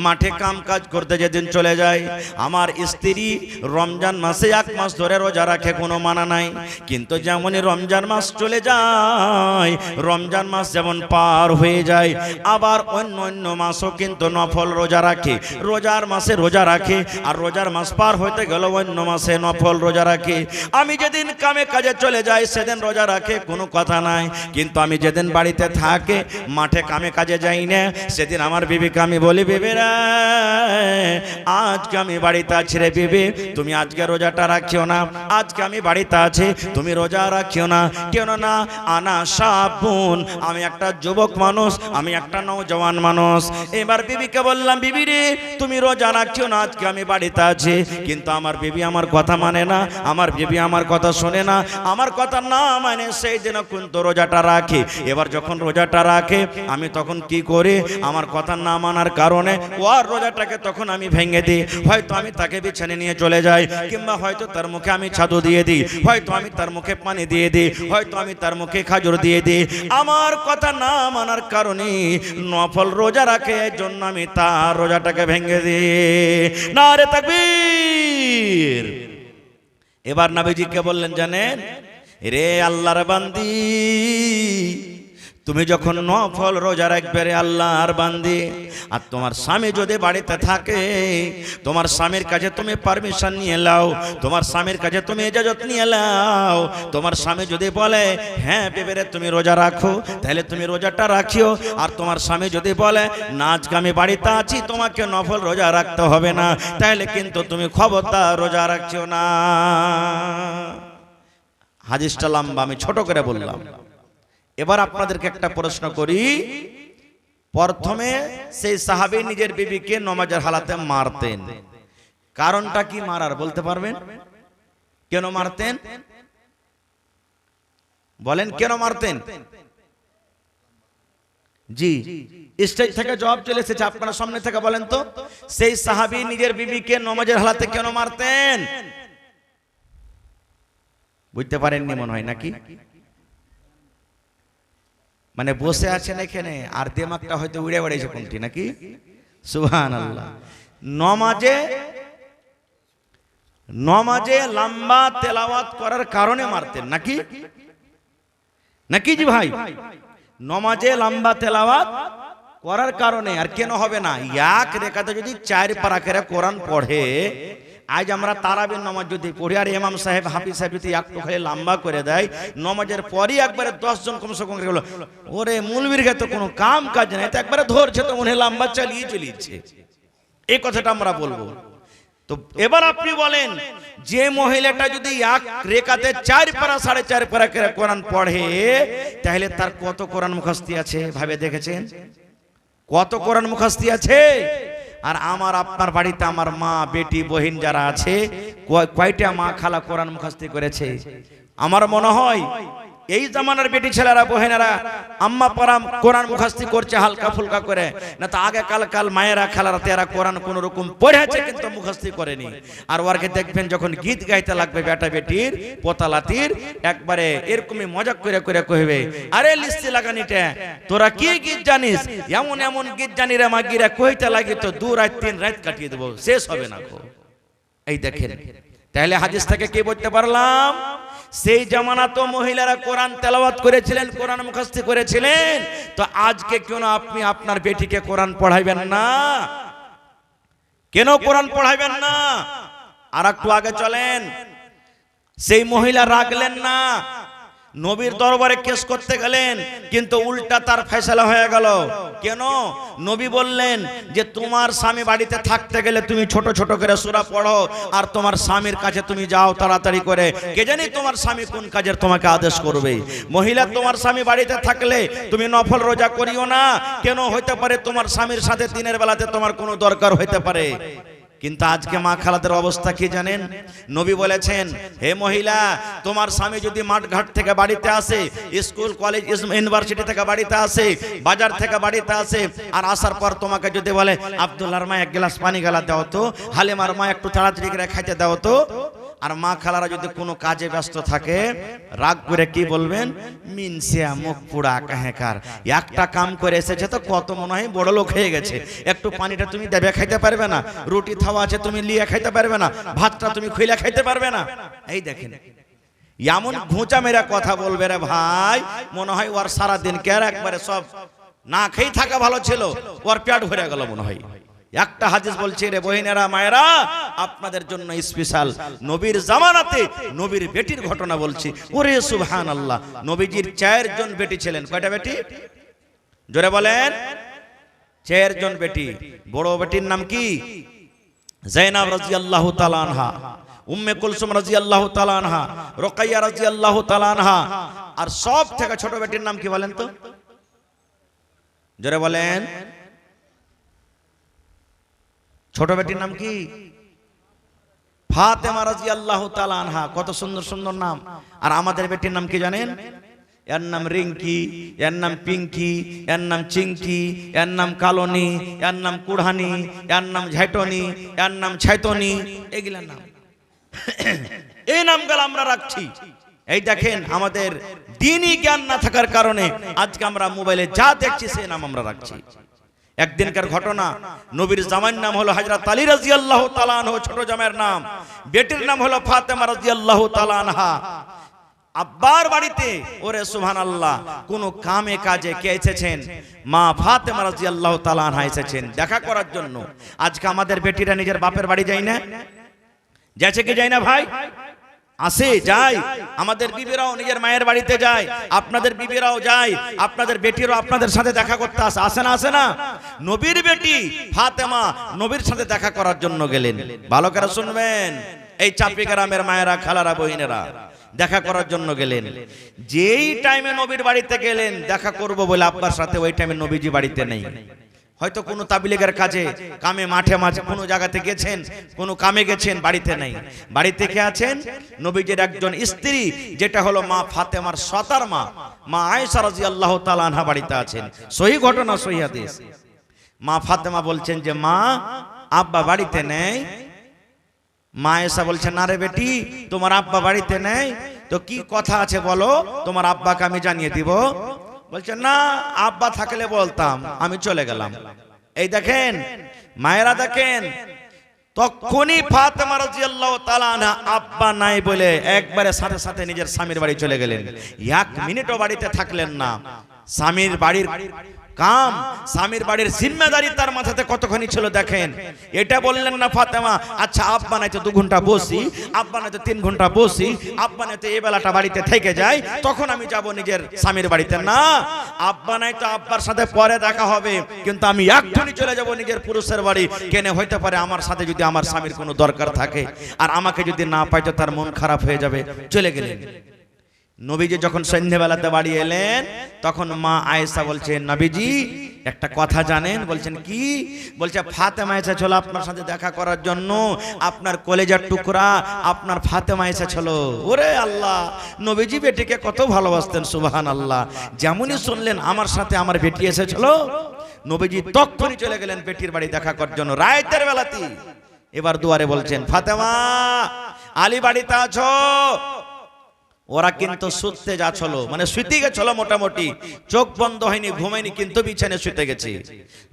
মাঠে কাম কাজ করতে যেদিন চলে যায়, আমার স্ত্রী রমজান মাসে 1 মাস ধরে রোজা রাখে, কোনো মানা নাই, কিন্তু যেমনই রমজান মাস চলে যায়, রমজান মাস যেমন পার হয়ে যায়, আবার অন্য অন্য মাসও কিন্তু নফল রোজা রাখে, রোজার মাসে রোজা রাখে, আর রোজার মাস পার হইতে গেল অন্য মাসে নফল রোজা রাখে। আমি যেদিন কামে কাজে চলে যাই সেদিন রোজা রাখে, কোনো কথা নাই, কিন্তু আমি যেদিন বাড়িতে থাকে, মাঠে কামে কাজে যাই না, সেদিন আমার বিবিকে আমি বলি, বিবি রে, আজকে আমি বাড়িতে আছি রে বিবি, তুমি আজকে রোজাটা রাখিও না, আজকে আমি বাড়িতে আছি, তুমি রোজা রাখিও না। কেন না? আনা সাবুন, আমি একটা যুবক মানুষ, আমি একটা নওজওয়ান মানুষ। এবার বিবিকে বললাম, বিবি রে, তুমি রোজা রাখিও না, আজকে আমি বাড়িতে আছি, কিন্তু আমার বিবি আমার কথা কথা মানে না, আমার বিবি আমার কথা শোনে না, আমার কথা না মানে সেই দিন কিন্তু রোজাটা রাখে। এবার যখন রোজাটা রাখে আমি তখন কি করি, আমার কথা না মানার কারণে ওর রোজাটাকে তখন আমি ভেঙে দিই। হয়তো আমি তাকে বিছানে নিয়ে চলে যাই, কিংবা হয়তো তার মুখে আমি ছাতু দিয়ে দিই, হয়তো আমি তার মুখে পানি দিয়ে দিই, হয়তো আমি তার মুখে খাজুর দিয়ে দিই। আমার কথা না মানার কারণে নফল রোজা রাখে, এর জন্য আমি তার রোজাটাকে ভেঙে দিই। নারে তাকবীর। এবার নবীজিকে বললেন, জানেন রে আল্লাহর বান্দি, তুমি যখন নফল রোজা রাখবে রে আল্লাহর বান্দি, আর তোমার স্বামী যদি বাড়িতে থাকে, তোমার স্বামীর কাছে তুমি পারমিশন নিয়ে নাও, তোমার স্বামীর কাছে তুমি ইজাজত নিয়ে নাও। তোমার স্বামী যদি বলে হ্যাঁ বেবেরে তুমি রোজা রাখো, তাহলে তুমি রোজাটা রাখিও। আর তোমার স্বামী যদি বলে না আজকে আমি বাড়িতে আছি, তোমাকে নফল রোজা রাখতে হবে না, তাহলে কিন্তু তুমি খবরদার রোজা রাখছো না। হাদিসটা লম্বা, আমি ছোট করে বললাম। এবার আপনাদেরকে একটা প্রশ্ন করি। প্রথমে সেই সাহাবী নিজের বিবিকে নামাজের হালাতে মারতেন, কারণটা কি মারার বলতে পারবেন? কেন মারতেন বলেন, কেন মারতেন? জি, স্টেজ থেকে জবাব চলে এসেছে, আপনারা সামনে থেকে বলেন তো, সেই সাহাবী নিজের বিবিকে নামাজের হালাতে কেন মারতেন? বুঝতে পারেননি মনে হয় নাকি? মানে বসে আছেন এখানে আর দিমাগটা হয়তো উড়ে বেড়েছে কোনটি নাকি? সুবহানাল্লাহ। নমাজে লম্বা তেলাওয়াত করার কারণে মারতেন নাকি? নাকি জি ভাই? নমাজে লম্বা তেলাওয়াত করার কারণে। আর কেন হবে না? এক রেখাতে যদি 4 পারা করে কোরআন পড়ে, আজ আমরা তারাবির নামাজ যদি পড়ি আর ইমাম সাহেব হাফিজ সাহেব যদি একটু খালি লম্বা করে দেয়, নামাজের পরই একবারে 10 জন কমসে কম গেল, ওরে মুলবির গে তো কোনো কাম কাজ নাই, তো একবারে ধরছে তো মনে লম্বা চালিয়ে চলিয়েছে। এই কথাটা আমরা বলবো। তো এবার আপনি বলেন, যে মহিলাটা যদি এক রেখাতে 4 পারা 4.5 পারা করে কোরআন পড়ে, তাহলে তার কত কোরআন মুখস্থি আছে ভাবে দেখেছেন? কত কোরআন মুখস্থি আছে? আর আমার আপনার বাড়িতে আমার মা বেটি বহিন যারা আছে, কয়টা মা খালা কোরআন মুখস্থি করেছে? আমার মনে হয় এই জামানার বেটি ছেলেরা বহিনেরা আম্মা পারাম কোরআন মুখস্থি করছে হালকা ফুলকা করে, না তো আগে কাল মায়েরা খালারা তেরা কোরআন কোন রকম পড়েছে কিন্তু মুখস্থি করেনি। আর ওরকে দেখবেন যখন গীত গাইতে লাগবে বেটা বেটির পোতালাতির, একবারে এরকমই মজাক করে করে কইবে, আরে লিস্তি লাগানিটা তোরা কি গীত জানিস? এমন এমন গীত জানি রে মাগিরা কইতে লাগি তো 2 রাত 3 রাত কাটিয়ে দেবো, শেষ হবে না। এই দেখেন, তাহলে হাদিস থেকে কি বলতে পারলাম? সেই জামানা তো মহিলারা কোরআন তেলাওয়াত করেছিলেন, কোরআন মুখস্থি করেছিলেন, তো আজকে কেন আপনি আপনার বেটিকে কোরআন পড়াইবেন না? কেন কোরআন পড়াইবেন না? আর একটু আগে চলেন, সেই মহিলা রাখলেন না, নবীর দরবারে কেস করতে গেলেন, কিন্তু উল্টা তার ফয়সালা হয়ে গেল। কেন? নবী বললেন যে তোমার স্বামী বাড়িতে থাকতে গেলে তুমি ছোট ছোট করে সূরা পড়ো, আর তোমার স্বামীর কাছে তুমি যাও তাড়াতাড়ি করে, কে জানি তোমার স্বামী কোন কাজের তোমাকে আদেশ করবে। মহিলা, তোমার স্বামী বাড়িতে থাকলে তুমি নফল রোজা করিও না। কেন? হইতে পারে তোমার স্বামীর সাথে দিনের বেলাতে তোমার কোনো দরকার হইতে পারে। কিন্তু আজকে মা খালাদের অবস্থা কি জানেন? নবী বলেছেন, হে মহিলা, তোমার স্বামী যদি মাঠঘাট থেকে বাড়িতে আসে, স্কুল কলেজ ইউনিভার্সিটি থেকে বাড়িতে আসে, বাজার থেকে বাড়িতে আসে, আর আসার পর তোমাকে যদি বলে আব্দুল্লাহর মা 1 গ্লাস পানি গালা দাও তো, হালিমার মা একটু তাড়াতাড়ি করে খাইতে দাও তো, আর মা খালারা যদি কোনো কাজে ব্যস্ত থাকে, রাগ করে কি বলবেন? মিনসিয়া মুখ পুরা কাহেকার, একটা কাম করে এসেছে তো কত মনে হয় বড় লোক হয়ে গেছে, একটু পানিটা তুমি দেবে খাইতে পারবে না, রুটি থাওয়া আছে তুমি লিয়ে খাইতে পারবে না, ভাতটা তুমি খুইলা খাইতে পারবে না। এই দেখেন, এমন ঘুঁচা মেরা কথা বলবে রে ভাই, মনে হয় ওর সারা দিন কে একবারে সব না খেয়ে থাকা ভালো ছিল, ওর পেট ভরে গেল মনে হয়। একটা হাদিস বলছে রে বহিনেরা মায়েরা, আপনাদের জন্য স্পেশাল নবীর জামানাতে নবীর বেটির ঘটনা বলছি। ওরে সুবহানাল্লাহ, নবীজির 4 জন বেটি ছিলেন। কয়টা বেটি? জোরে বলেন। 4 জন বেটি। বড় বেটির নাম কি? যায়েনাব রাদিয়াল্লাহু তাআলা আনহা, উম্মে কুলসুম রাদিয়াল্লাহু তাআলা আনহা, রুকাইয়া রাদিয়াল্লাহু তাআলা আনহা। আর সব থেকে ছোট বেটির নাম কি বলেন তো? জোরে বলেন। ছোট বেটির নাম কি? ফাতেমা রাদিয়াল্লাহু তাআলা আনহা, কত সুন্দর সুন্দর নাম। আর আমাদের বেটির নাম কি জানেন? এর নাম রিঙ্কি, এর নাম পিঙ্কি, এর নাম চিঙ্কি, এর নাম কালনি, এর নাম কুড়হানি, এর নাম ঝাইটনি, এর নাম ছাইতনি, এগুলা নাম। এই নামগুলো আমরা রাখছি। এই দেখেন, আমাদের দ্বীনি জ্ঞান না থাকার কারণে আজকে আমরা মোবাইলে যা দেখছি সেই নাম আমরা রাখছি। একদিনকার ঘটনা, নবীর জামাইয়ের নাম হলো হযরত আলী রাদিয়াল্লাহু তাআলা আনহু, ছোট জামাইয়ের নাম, বেটির নাম হলো ফাতেমা রাদিয়াল্লাহু তাআলা আনহা। আব্বার বাড়িতে, ওরে সুবহানাল্লাহ, কোন কামে কাজে কে এসেছেন? মা ফাতেমা রাদিয়াল্লাহু তাআলা আনহা এসেছেন দেখা করার জন্য। আজকে আমাদের বেটিরা নিজের বাপের বাড়ি যায় না? যাচ্ছে কি যায় না ভাই? আসে, যায়। আমাদের বিবিরাও নিজের মায়ের বাড়িতে যায়, আপনাদের বিবিরাও যায়, আপনাদের বেটিরাও আপনাদের সাথে দেখা করতে আসে, আসে না? আসে না? নবীর বেটি ফাতেমা নবীর সাথে দেখা করার জন্য গেলেন। ভালো করে শুনবেন, এই চাপি গ্রামের মায়েরা, খালারা, বহিনেরা, দেখা করার জন্য গেলেন। যেই টাইমে নবীর বাড়িতে গেলেন দেখা করব বলে আব্বার সাথে, ওই টাইমে নবীজি বাড়িতে নেই। হয়তো কোনো তাবলীগের কাজে, কামে, মাঠে মাঝে কোনো জায়গাতে গেছেন, কোনো কামে গেছেন, বাড়িতে নেই। বাড়িতে কে আছেন? নবীজির একজন স্ত্রী, যেটা হলো মা ফাতেমার সতার মা, মা আয়েশা রাদিয়াল্লাহু তাআলা আনহা বাড়িতে আছেন। সহিহ ঘটনা, সহিহ হাদিস। মা ফাতেমা বলছেন যে মা, আব্বা বাড়িতে নেই। মা আয়েশা বলছেন, না রে বেটি, তোমার আব্বা বাড়িতে নেই তো কি কথা আছে বলো, তোমার আব্বাকে আমি জানিয়ে দিব। বলছে, না, আব্বা থাকলে বলতাম, আমি চলে গেলাম। এই দেখেন মায়েরা, দেখেন, তখনই ফাতেমা রাদিয়াল্লাহু তাআলা আনহা আব্বা নাই বলে একবারে সাথে সাথে নিজের স্বামীর বাড়ি চলে গেলেন। এক মিনিটও বাড়িতে থাকলেন না। স্বামীর বাড়ির কাম, স্বামীর বাড়ির জিম্মেদারি তার মাথাতে কতখানি ছিল দেখেন। এটা বললেন না ফাতেমা, আচ্ছা আব্বা নাই তো 2 ঘন্টা বসি, আব্বা নাই তো 3 ঘন্টা বসি, আব্বা নাই তো এই বেলাটা বাড়িতে থেকে যাই, তখন আমি যাব নিজের স্বামীর বাড়িতে। না, আব্বা নাই তো আব্বার সাথে পরে দেখা হবে, কিন্তু আমি এক্ষুনি চলে যাব নিজের পুরুষের বাড়ি। কেন হইতে পারে আমার সাথে যদি আমার স্বামীর কোনো দরকার থাকে, আর আমাকে যদি না পাই তো তার মন খারাপ হয়ে যাবে। চলে গেলেন। নবীজি যখন সন্ধ্যাবেলাতে বাড়ি এলেন, তখন মা আয়েশা বলছেন, নবীজি একটা কথা জানেন? বলছেন কি? বলছে, ফাতেমা এসেছিল আপনার সাথে দেখা করার জন্য, আপনার কলেজার টুকরা আপনার ফাতেমা এসেছিল। ওরে আল্লাহ, নবীজি বেটিকে কত ভালোবাসতেন, সুবহানাল্লাহ। যেমনই শুনলেন আমার সাথে আমার বেটি এসেছিল, নবীজি তখনই চলে গেলেন বেটির বাড়ি দেখা করার জন্য, রাতের বেলাতে। এবার দুয়ারে বলছেন, ফাতেমা, আলী বাড়িতে আছো? ওরা কিন্তু শুতে যাচ্ছিল, মানে শুতে গেছিল, মোটামুটি চোখ বন্ধ হয়নি, ঘুমায়নি, কিন্তু বিছানে শুতে গেছে।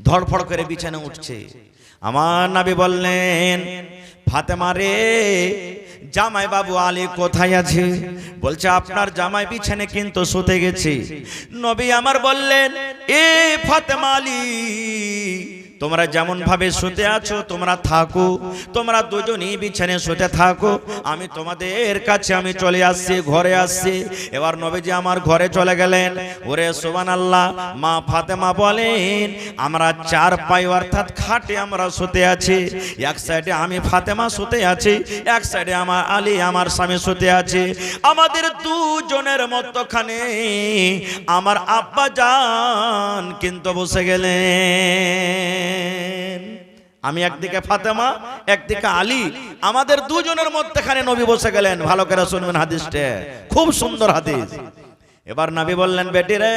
ধড়ফড় করে বিছানে উঠছে। আমার নবী বললেন, ফাতেমা রে, জামাই বাবু আলী কোথায় আছে? বলছে, আপনার জামাই বিছানে কিন্তু শুতে গেছে। নবী আমার বললেন, এ ফাতেমা, আলী তোমরা যেমন ভাবে শুতে আছো তোমরা থাকো, তোমরা দুজনই বিছানে শুতে থাকো, আমি তোমাদের কাছে আমি চলে আসছি, ঘরে আসছি। এবার নবীজি আমার ঘরে চলে গেলেন। ওরে সুবহানাল্লাহ, মা ফাতেমা বলেন, আমরা 4 পাই অর্থাৎ খাটে আমরা শুতে আছি। এক সাইডে আমি ফাতেমা শুতে আছি, এক সাইডে আমার আলী আমার স্বামী শুতে আছে। আমাদের দুজনের মধ্যখানে আমার আব্বা জান কিন্তু বসে গেলেন। আমি একদিকে ফাতেমা, একদিকে আলী, আমাদের দুজনের মধ্যখানে নবী বসে গেলেন। ভালো করে শুনবেন হাদিসটা, খুব সুন্দর হাদিস। এবার নবী বললেন, বেটি রে,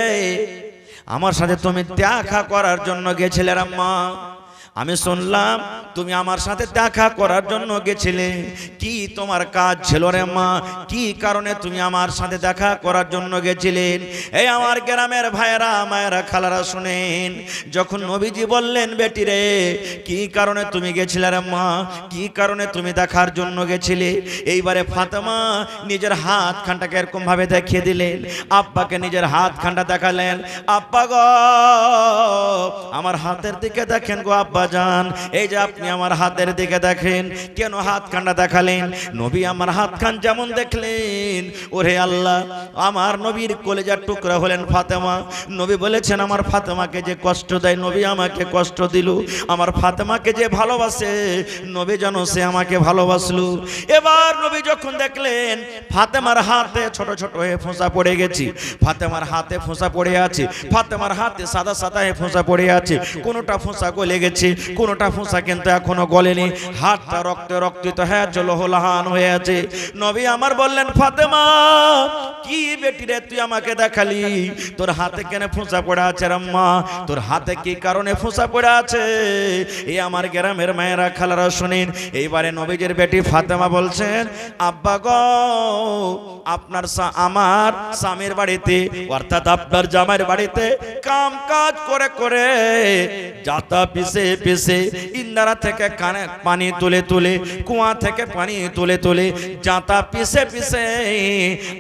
আমার সাথে তুমি দেখা করার জন্য গেছিলে আম্মা, আমি শুনলাম তুমি আমার সাথে দেখা করার জন্য গেছিলে। কি তোমার কাজ ছিল রে মা? কি কারণে তুমি আমার সাথে দেখা করার জন্য গেছিলেন? এই আমার গ্রামের ভাইয়েরা, মায়েরা, খালারা শুনেন। যখন নবীজি বললেন, বেটি রে, কি কারণে তুমি গেছিলে রে মা? কি কারণে তুমি দেখার জন্য গেছিলে? এইবারে ফাতেমা নিজের হাত খানটাকে এরকম ভাবে দেখিয়ে দিলেন, আব্বাকে নিজের হাত খানটা দেখালেন। আব্বা গো, আমার হাতের দিকে দেখেন গো আব্বা জান, এই যে আপনি আমার হাতের দিকে দেখেন। কেন হাত খানটা দেখালেন? নবী আমার হাত খান যেমন দেখলেন, ওরে আল্লাহ, আমার নবীর কলেজার টুকরা হলেন ফাতেমা। নবী বলেছেন, আমার ফাতেমাকে যে কষ্ট দেয় নবী আমাকে কষ্ট দিল, আমার ফাতেমাকে যে ভালোবাসে নবী যেন সে আমাকে ভালোবাসলো। এবার নবী যখন দেখলেন ফাতেমার হাতে ছোট ছোট হয়ে ফোঁসা পড়ে গেছে, ফাতেমার হাতে ফোঁসা পড়ে আছে, ফাতেমার হাতে সাদা সাদা হয়ে ফোঁসা পড়ে আছে, কোনোটা ফোঁসা গলে গেছে, কোনটা ফোঁসা কিন্তু এখনো গলেনি, হাতটা রক্তে রক্তিত হ্যাঁ চলো হলাহান হয়ে আছে। নবী আমার বললেন, ফাতেমা কি বেটি রে তুই আমাকে দেখালি, তোর হাতে কেন ফোঁসা পড়ে আছে আম্মা, তোর হাতে কি কারণে ফোঁসা পড়ে আছে? এই আমার গ্রামের মায়েরা খালারা শুনেন। এইবারে নবীজির বেটি ফাতেমা বলছেন, আব্বা গো আপনার আমার স্বামীর বাড়িতে অর্থাৎ আপনার জামাইয়ের বাড়িতে কাম কাজ করে করে জাতা পিছে পিছে ইন্দারা থেকে কানে পানি তুলে তুলে কুয়া থেকে পানি তুলে তুলে জাতা পিছে পিছে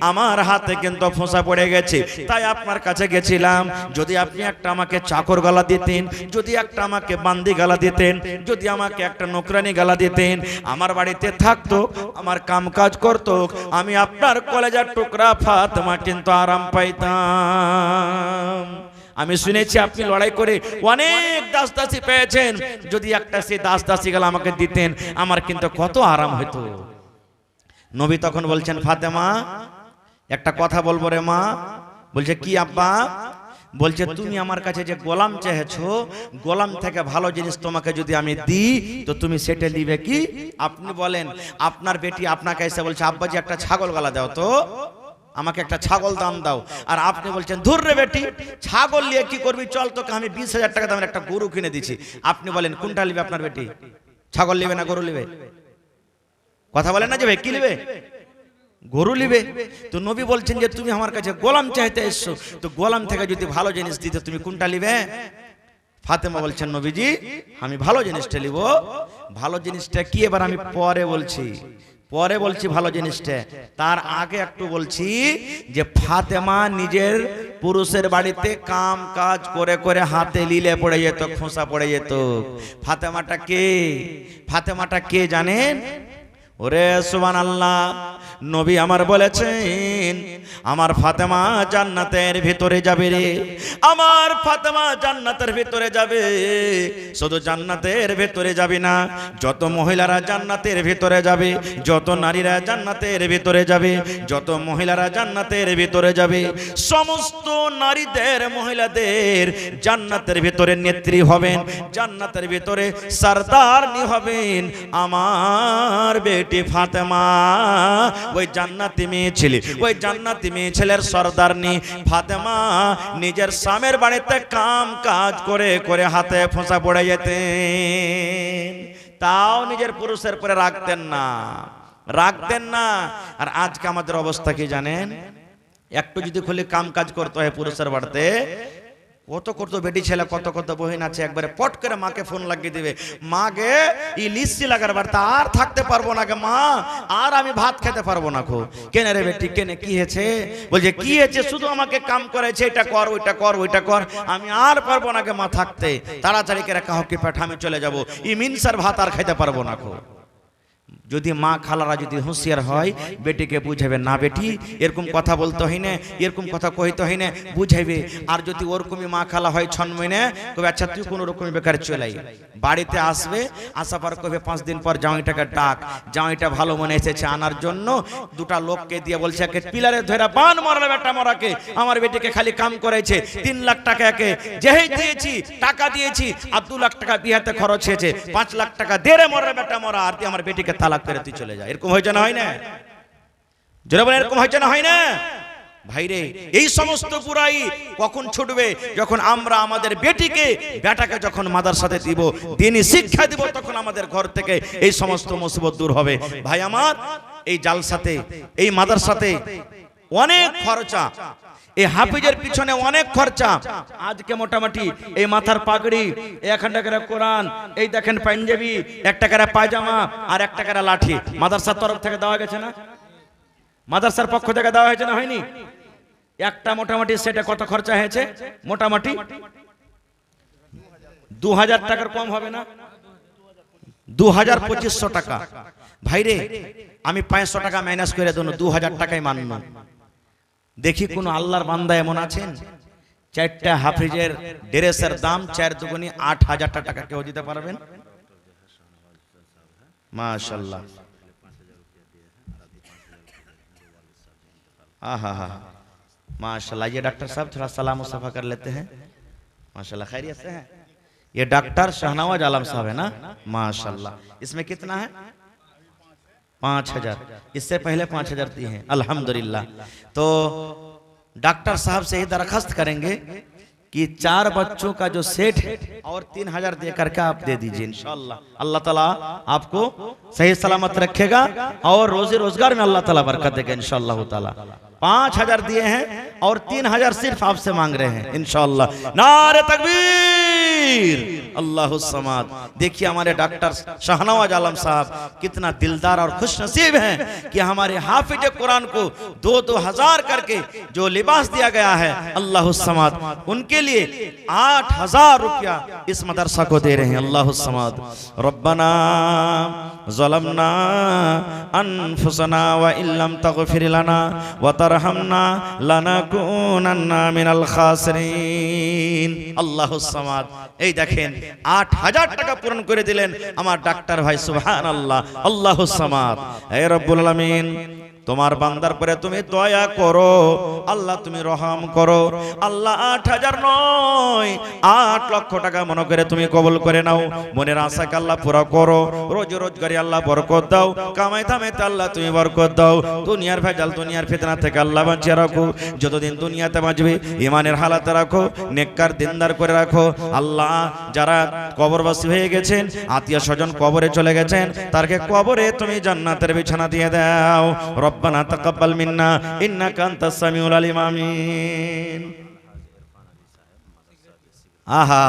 আমার হাতে কিন্তু ফোঁসা পড়ে গেছে। তাই আপনার কাছে গেছিলাম, যদি আপনি একটা আমাকে চাকর গলা দিতেন, যদি একটা আমাকে বান্দি গালা দিতেন, যদি আমাকে একটা নোকরানি গালা দিতেন, আমার বাড়িতে থাকতো, আমার কাম কাজ করতো, আমি আপনার কলেজার টুকরা ফাতেমা কিন্তু আরাম পাইতাম। আমি শুনেছি আপনি লড়াই করে অনেক দাস দাসী পেয়েছেন, যদি একটা সেই দাস দাসী গালা আমাকে দিতেন আমার কিন্তু কত আরাম হতো। নবী তখন বলছেন, ফাতেমা একটা কথা বলবো রে মা। বলছে, কি আব্বা? বলছে, তুমি আমার কাছে যে গোলাম চেয়েছো, গোলাম থেকে ভালো জিনিস তোমাকে যদি আমি দিই তো তুমি সেটা নিবে কি? আপনি বলেন, আপনার বেটি আপনাকে এসে বলছে, আব্বাজি একটা ছাগল গলা দাও তো, আমাকে একটা ছাগল দাম দাও। আর আপনি বলছেন, ধুর রে বেটি ছাগল নিয়ে কি করবি, চল তোকে আমি 20,000 টাকা দামের একটা গরু কিনে দিচ্ছি। আপনি বলেন কোনটা নিবে আপনার বেটি? ছাগল নিবে না গরু নিবে? কথা বলেন না যে ভাই কি নিবে? গরু নিবে। তো নবী বলছেন যে তুমি আমার কাছে গোলাম চাইতে এসছো, তো গোলাম থেকে যদি ভালো জিনিস দিতে তুমি কোনটা নিবে? ফাতেমা বলছেন, নবীজি আমি ভালো জিনিসটা নিব। ভালো জিনিসটা কি এবার আমি পরে বলছি, পরে বলছি ভালো জিনিসটা। তার আগে একটু বলছি যে ফাতেমা নিজের পুরুষের বাড়িতে কাম কাজ করে করে হাতে লীলে পড়ে যেত, খোঁসা পড়ে যেত। ফাতেমাটা কে? ফাতেমাটা কে জানেন? ওরে সুবহানাল্লাহ, নবী আমার বলেছেন আমার ফাতেমা জান্নাতের ভিতরে যাবে রে, আমার ফাতেমা জান্নাতের ভিতরে যাবে। শুধু জান্নাতের ভিতরে যাবে না, যত মহিলারা জান্নাতের ভিতরে যাবে, যত নারীরা জান্নাতের ভিতরে যাবে, যত মহিলারা জান্নাতের ভিতরে যাবে, সমস্ত নারীদের মহিলাদের জান্নাতের ভিতরে নেত্রী হবেন, জান্নাতের ভিতরে সরদারনি হবেন আমার বেটি ফাতেমা। ওই জান্নাতি মেয়ে ছেলে, ওই জান্নাতি মেয়ে ছেলের সরদারনি ফাতেমা নিজের স্বামীর বাড়িতে কাম কাজ করে করে হাতে ফোঁসা পড়ে যেতেন, তাও নিজের পুরুষের পরে রাখতেন না, রাখতেন না। আর আজকে আমাদের অবস্থা কি জানেন? একটু যদি খুলে কাম কাজ করতে হয় পুরুষের বাড়িতে, কত কত বেটি ছেলে কত কত বহিন আছে, একবারে পট করে মাকে ফোন লাগিয়ে দিবে, মা গে ই লিস্টি লাগার বাড়িতে আর থাকতে পারবো না গে মা, আর আমি ভাত খেতে পারবো না খো। কেন রে বেটি কেন, কি হয়েছে? বলছে কি হয়েছে, শুধু আমাকে কাম করেছে, এটা কর ওইটা কর ওইটা কর, আমি আর পারবো না গে মা থাকতে, তাড়াতাড়ি করে কাহকে পাঠা আমি চলে যাবো, ই মিনসার ভাত আর খেতে পারবো না খো। যদি মা খালারা যদি হুঁশিয়ার হয়, বেটিকে বুঝাবে, না বেটি এরকম কথা বলতে হয় না, এরকম কথা কইতে হয় না, বুঝাইবে। আর যদি ওরকমই মা খালা হয় ছন্ময়, কবে আচ্ছা তুই কোনো রকমই বেকার চলাই, বাড়িতে আসবে, আসা পর কবে 5 দিন পর জামাইটাকে ডাক, জামাইটা ভালো মনে এসেছে আনার জন্য, দুটা লোককে দিয়ে বলছে একে পিলারে ধরে বান মারলে বেটা মরাকে, আমার বেটিকে খালি কাম করেছে, 3 লাখ টাকা একে যেই দিয়েছি, টাকা দিয়েছি, আর 2 লাখ টাকা বিয়াতে খরচ হয়েছে, 5 লাখ টাকা দেরে মরলে বেটা মরা, আর তুই আমার বেটিকে তালাক করে তুই চলে যায়। এরকম হয়েছে না হয় না? জোরে বলেন এরকম হয়েছে না হয় না? ভাইরে এই সমস্ত বুড়াই কখন ছুটবে? যখন আমরা আমাদের বেটিকে বেটাকে যখন মাদ্রাসাতে দিব, দ্বীনি শিক্ষা দিব, তখন আমাদের ঘর থেকে এই সমস্ত মুসিবত দূর হবে। ভাই আমার, এই জালসাতে এই মাদ্রাসাতে অনেক খরচা, এই হাফিজের পিছনে অনেক খরচা। আজকে মোটামুটি এই মাথার পাগড়ি, 1 টাকার কোরআন, এই দেখেন পাঞ্জাবি, 1 টাকার পায়জামা আর 1 টাকার লাঠি মাদ্রাসার তরফ থেকে দেওয়া গেছে না? মাদ্রাসার পক্ষ থেকে দেওয়া হয়েছে না হয়নি? একটা মোটামুটি সেটা কত খরচা হয়েছে? মোটামুটি 2000 টাকার কম হবে না? 2200 টাকা। ভাইরে আমি 500 টাকা মাইনাস করে দেব, 2000 টাকাই মানব। দেখি কোন আল্লাহর বান্দা এমন আছেন 4টা হাফিজের ড্রেসের দাম 4 দুগুনি 8000 টাকা কেউ দিতে পারবেন? माशाल्लाह, आहा हा माशाल्लाह। ये डॉक्टर साहब थोड़ा सलाम मुसफा कर लेते हैं। माशाल्लाह खैरियत से हैं? ये डॉक्टर शहनवाज आलम साहब है ना, माशाल्लाह। इसमें कितना है? 5000। इससे पहले 5000 दिए हैं, अल्हम्दुलिल्लाह। तो डॉक्टर साहब से ही दरखास्त करेंगे कि 4 बच्चों का जो सेट है और 3000 दे करके आप दे दीजिए इंशाअल्लाह। अल्लाह ताला आपको सही सलामत रखेगा और रोजी रोजगार में अल्लाह ताला बरकत देगा इंशाअल्लाह ताला। 5000 दिए हैं और 3000 सिर्फ आपसे मांग रहे हैं इंशाअल्लाह। नारे तकबीर, अल्लाहु समाद। देखिए हमारे डॉक्टर शहनवाज आलम साहब कितना दिलदार और खुश नसीब हैं कि हमारे हाफिज कुरान को 2-2 हजार करके जो लिबास दिया गया है, अल्लाहु समाद, उनके लिए 8000 रुपया इस मदरसा को दे रहे हैं। अल्लाहु समाद। रब्बना ज़लमना अनफुसना व इल्लम तगफिर लना व तरहमना लनकुनन्ना मिनल खासिरीन। अल्लाहु समाद। এই দেখেন 8000 টাকা পূরণ করে দিলেন আমার ডাক্তার ভাই, সুবহানাল্লাহ। আল্লাহু সামাদ। হে রব্বুল আলামিন, তোমার বান্দার পরে তুমি দয়া করো আল্লাহ, তুমি রহম করো আল্লাহ। 8000 নয় 8 লক্ষ টাকা মনে করে তুমি কবুল করে নাও। মনের আশাকে আল্লাহ পুরো করো। রোজ রোজগারি আল্লাহ বরকত দাও। কামাই দামেতে আল্লাহ তুমি বরকত দাও। দুনিয়ার ভেজাল দুনিয়ার ফিতনা থেকে আল্লাহ বাঁচিয়ে রাখো। যতদিন দুনিয়াতে বাঁচবে ইমানের হালাতে রাখো, নেককার দিনদার করে রাখো আল্লাহ। যারা কবরবাসী হয়ে গেছেন, আত্মীয় স্বজন কবরে চলে গেছেন, তারকে কবরে তুমি জান্নাতের বিছানা দিয়ে দাও। रब्बना तकब्बल मिन्ना इन्नका अंतस समीउल अलीम। आमीन। आहा,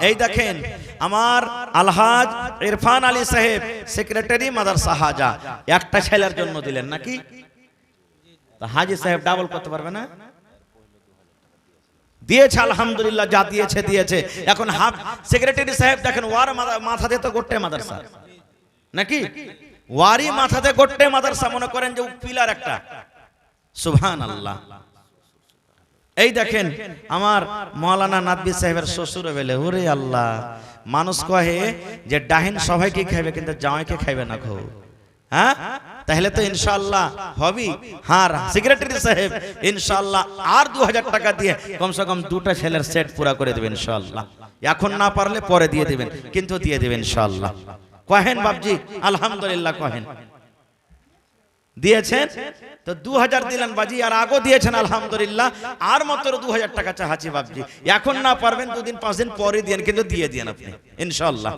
এই দেখেন আমার আলহাজ ইরফান আলী সাহেব, সেক্রেটারি মাদ্রাসা হাজা, একটা ছেলের জন্য দিলেন নাকি? তো হাজী সাহেব ডাবল করতে পারবে না? দিয়েছে আলহামদুলিল্লাহ, যা দিয়েছে দিয়েছে। এখন হাফ সেক্রেটারি সাহেব দেখেন ওয়ার মাথাতে তো গোটে মাদ্রাসা নাকি, ওয়ারি মাথাতে গোটে মাদ্রাসা, মনে করেন যে পিলার একটা। সুবহানাল্লাহ। এই দেখেন আমার মাওলানা নাদবি সাহেবের শ্বশুর বেলে, ওরে আল্লাহ, মানুষ কহে যে ডাহিন সবাইকে খাইবে কিন্তু জামাইকে খাইবে না খো। হ্যাঁ, তাহলে তো ইনশাআল্লাহ হবি। হ্যাঁ, সেক্রেটারি সাহেব ইনশাআল্লাহ আর 2000 টাকা দিয়ে কমসে কম 2টা ছেলের সেট পুরা করে দেবেন ইনশাআল্লাহ। এখন না পারলে পরে দিয়ে দিবেন, কিন্তু দিয়ে দিবেন ইনশাআল্লাহ। কহেন বাবজি আলহামদুলিল্লাহ, কহেন দিয়েছেন তো 2000 দিলেন বাজি, আর আগো দিয়েছেন আলহামদুলিল্লাহ। আর মাত্র 2000 টাকা চাহাচ্ছি বাবজি। এখন না পারবেন 2 দিন 5 দিন পরে দিয়েন, কিন্তু দিয়ে দিয়েন আপনি ইনশাআল্লাহ।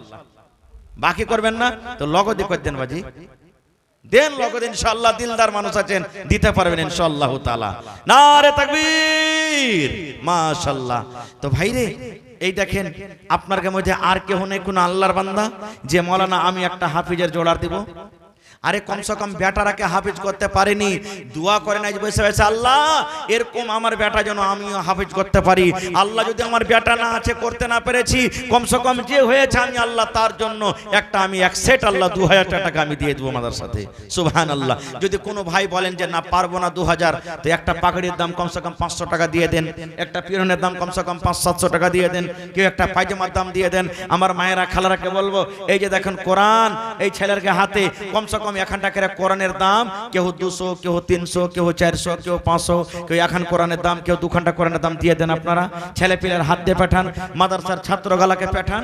বাকি করবেন না তো লগদে করে দেন বাজি, দেন লগদ ইনশাআল্লাহ। দিলদার মানুষ আছেন, দিতে পারবেন ইনশাআল্লাহ তাআলা। নারে তাকবীর, মাশাআল্লাহ। তো ভাইরে এই দেখেন আপনার মধ্যে আর কেউ নেই কোন আল্লাহর বান্দা যে মাওলানা আমি একটা হাফিজের জোড়ার দিব? আরে কমসে কম বেটারাকে হাফিজ করতে পারেনি, দোয়া করে নাই বসে বসে, আল্লাহ এরকম আমার বেটা যেন আমিও হাফিজ করতে পারি। আল্লাহ যদি আমার বেটা না আছে, করতে না পেরেছি, কমসে কম যে হয়েছে আমি আল্লাহ তার জন্য একটা আমি এক সেট আল্লাহ 2000 টাকা আমি দিয়ে দেবো মাদার সাথে। সুবহানাল্লাহ। যদি কোনো ভাই বলেন যে না পারবো না 2000, তো একটা পাগড়ির দাম কমসে কম 500 টাকা দিয়ে দেন, একটা পিরনের দাম কমসে কম 500-700 টাকা দিয়ে দেন, কেউ একটা পায়জামার দাম দিয়ে দেন। আমার মায়েরা খালারাকে বলবো, এই যে দেখেন কোরআন এই ছেলেরকে হাতে কমসে কম 1 টাকার কোরআনের দাম, কেউ 200, কেউ 300, কেউ 400, কেউ 500, কেউ 1 কোরআনের দাম, কেউ 2 ঘন্টা কোরআনের দাম দিয়ে দেন। আপনারা ছেলে পিলের হাত দিয়ে পাঠান, মাদ্রাসার ছাত্র গালাকে পাঠান।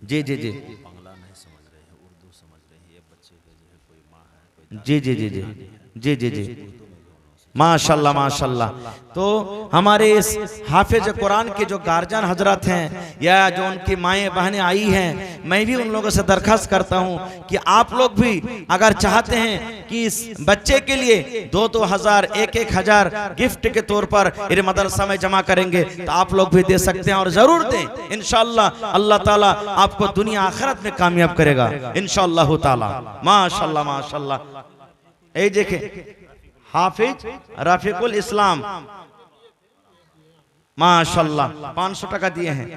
জি জি জি जी जी जी जी जी जी जी माशाल्लाह माशाल्लाह। तो हमारे इस हाफिज कुरान के जो गार्जियन हजरत हैं या जो उनकी माएँ बहनें आई हैं, मैं भी उन लोगों से दरखास्त करता हूं कि आप लोग भी अगर चाहते हैं कि इस बच्चे के लिए 2-2 हजार 1-1 हजार गिफ्ट के तौर पर इस मदरसा में जमा करेंगे तो आप लोग भी दे सकते हैं, और जरूर दें इंशाअल्लाह। अल्लाह ताला आपको दुनिया आखिरत में कामयाब करेगा इंशाअल्लाह ताला। माशाल्लाह माशाल्लाह। এই দেখে हाफिज रफीकुल इस्लाम माशाल्लाह 500 टाका दिए हैं,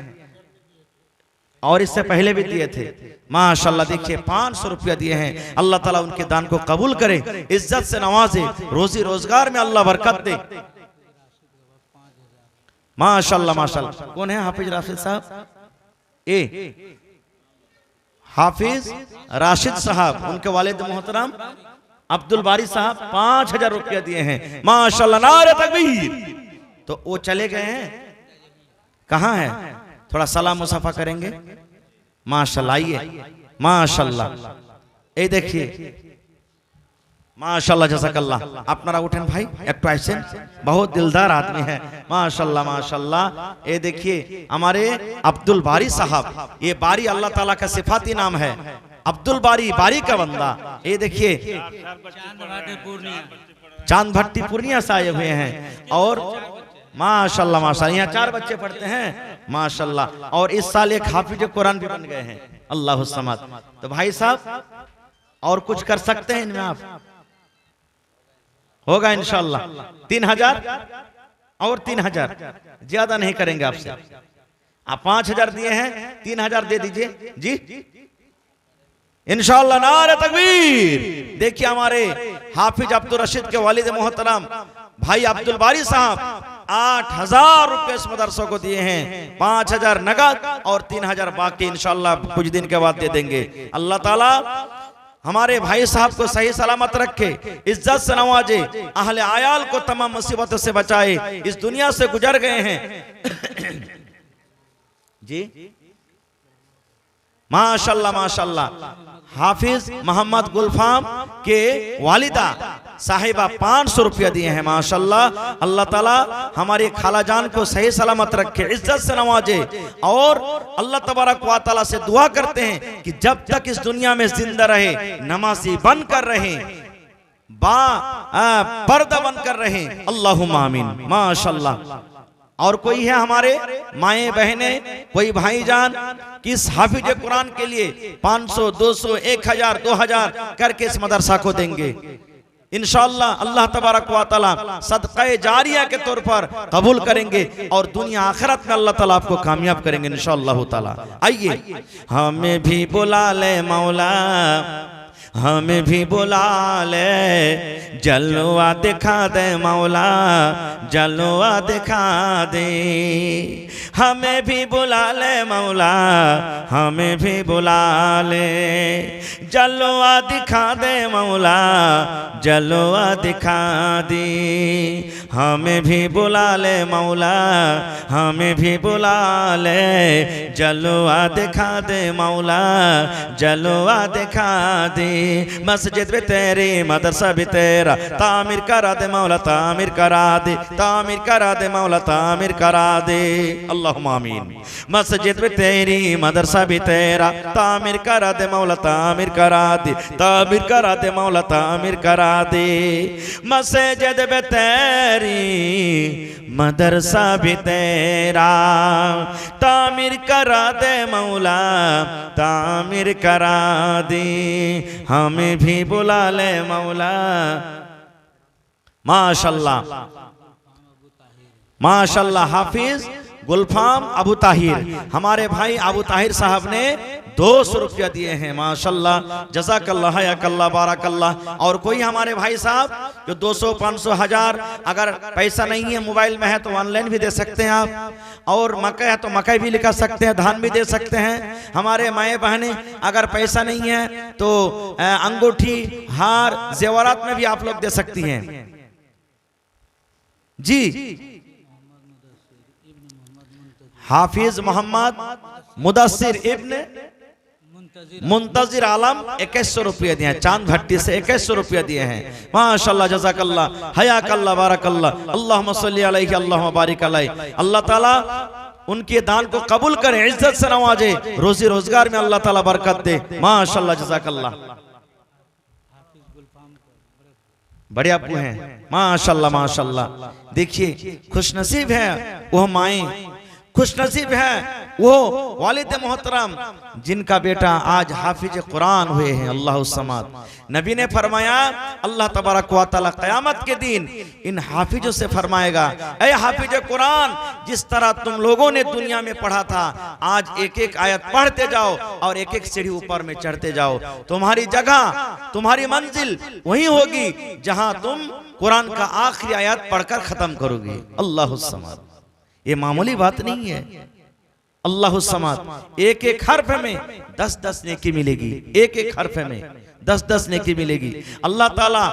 और इससे पहले भी दिए थे माशाल्लाह। देखिए 500 रुपया दिए हैं। अल्लाह ताला उनके दान को कबूल करे, इज्जत से नवाजे, रोजी रोजगार में अल्लाह बरकत दे माशाल्लाह माशाल्लाह। कौन है हाफिज राशिद साहब? ए हाफिज राशिद साहब, उनके वालिद मोहतरम अब्दुल बारी साहब 5000 रुपया दिए हैं माशाल्लाह। नारे तकबीर। तो वो चले गए हैं, कहां है? थोड़ा सलाम मुसाफा करेंगे। माशाल्लाह, आइए माशाल्लाह, ये देखिए माशाल्लाह जज़ाकल्लाह। अपनारा उठें भाई, एक तो ऐसे बहुत दिलदार आदमी है माशाल्लाह माशाल्लाह। ये देखिए हमारे अब्दुल बारी साहब, ये बारी अल्लाह ताला का सिफाती नाम है, अब्दुल बारी, बारी का बंदा। ये देखिए चांद भट्टी पूर्णिया से आए हुए हैं और माशाल्लाह माशाल्लाह यहाँ 4 बच्चे पढ़ते हैं माशाल्लाह, और इस साल एक हाफिज कुरान भी बन गए हैं। अल्लाहु सम्मद। तो भाई साहब और कुछ कर सकते हैं इनमें आप? होगा इंशाल्लाह 3000 और 3000, ज्यादा नहीं करेंगे आपसे। आप 5000 दिए हैं, 3000 दे दीजिए जी इंशाल्लाह। नारे तकबीर। देखिए हमारे हाफिज अब्दुल रशीद के वालिद मोहतरम भाई अब्दुल बारी साहब 8000 रुपए इस मदरसों को दिए हैं, 5000 नगद और 3000 बाकी इंशाल्लाह कुछ दिन के बाद दे देंगे। अल्लाह ताला हमारे भाई साहब को सही सलामत रखे, इज्जत से नवाजे, अहले आयाल को तमाम मुसीबतों से बचाए, इस दुनिया से गुजर गए हैं जी माशाल्लाह माशाल्लाह। हाफिज मोहम्मद गुलफाम के वालिदा साहिबा 500 रुपया दिए हैं माशाल्लाह। अल्लाह ताला हमारी खाला जान को सही सलामत रखे, इज्जत से नवाजे, और अल्लाह तबारक व तआला से दुआ करते हैं कि जब तक इस दुनिया में जिंदा रहे नमाजी बनकर रहे, पर्दा बनकर रहे। अल्लाहुम्मा आमीन माशाल्लाह। और कोई है हमारे माए बहने, कोई भाईजान किस हाफिज कुरान के लिए 500 200 1000 2000 करके इस मदरसा को देंगे इंशाअल्लाह। अल्लाह तबारक व तआला सदक़े जारिया के तौर पर कबूल करेंगे और दुनिया आखिरत में अल्लाह ताला आपको कामयाब करेंगे इंशाअल्लाह ताला। आइए हमें भी बुला ले मौला, हमें भी बुला ले, जलवा दिखा दे मौला, जलवा दिखा दे। हमें भी बुला ले मौला, हमें भी बुला ले, जलवा दिखा दे मौला, जलवा दिखा दे। हमें भी बुला ले मौला, हमें भी बुला ले, जलवा दिखा दे मौला, जलवा दिखा दे। मस्जिद भी तेरी, मदरसा भी तेरा, तामीर करा दे मौला, तामीर करा दे, तामीर करा दे मौला, तामीर करा दे। अल्लाहुम्मा आमीन। मस्जिद भी तेरी, मदरसा भी तेरा, तामीर करा दे मौला, तामीर करा दे, तामीर करा दे मौला, तामीर करा दे। मस्जिद भी तेरी, मदरसा भी तेरा, तामीर करा दे मौला, तामीर करा दे। हमें भी बुला ले मौला माशाल्लाह माशाल्लाह। हाफिज गुलफाम अबू ताहिर, हमारे भाई अबू ताहिर साहब ने 200 रुपया दिए हैं माशाल्लाह। जज़ाकल्लाह हयाकल्लाह बारकल्लाह। और कोई हमारे भाई साहब जो 200 500 1000, अगर पैसा नहीं है मोबाइल में है तो ऑनलाइन भी दे सकते हैं आप, और मकई है तो मकई भी लिखा सकते हैं, धान भी दे सकते हैं। हमारे माए बहने अगर पैसा नहीं है तो अंगूठी हार जेवरात में भी आप लोग दे सकती हैं जी। हाफिज मोहम्मद मुदस्सिर इब्न मुंतजिर आलम 2100 रुपया दिए हैं, चांद भट्टी से 2100 रुपया दिए हैं माशाल्लाह। जज़ाकल्लाह हयाकल्लाह बारकल्लाह। अल्लाहुम्मा सल्ली अलैहि अल्लाहुम्मा बारिक अलैहि। अल्लाह ताला उनके दान को कबूल करे, इज्जत से नवाजे, रोजी रोजगार में अल्लाह ताला बरकत दे माशाल्लाह। जज़ाकल्लाह। बड़े आपको हैं माशाल्लाह माशाल्लाह। देखिए खुशनसीब है वो माएँ, खुशनसीब है वो वालिद मोहतरम जिनका बेटा आज हाफिज कुरान हुए हैं। अल्लाहु सम्मद। नबी ने फरमाया अल्लाह तबारक व तआला क़यामत के दिन इन हाफिजों से फरमाएगा, ऐ हाफिज कुरान, जिस तरह तुम लोगों ने दुनिया में पढ़ा था, आज एक एक आयत पढ़ते जाओ और एक एक सीढ़ी ऊपर में चढ़ते जाओ। तुम्हारी जगह, तुम्हारी मंजिल वही होगी जहां तुम कुरान का आखिरी आयत पढ़कर खत्म करोगे। अल्लाहु सम्मद। ये मामूली बात नहीं है। अल्लाहु सम्मद। एक एक हर्फ में 10-10 नेकी मिलेगी, एक एक हर्फ में 10-10 नेकी मिलेगी। अल्लाह ताला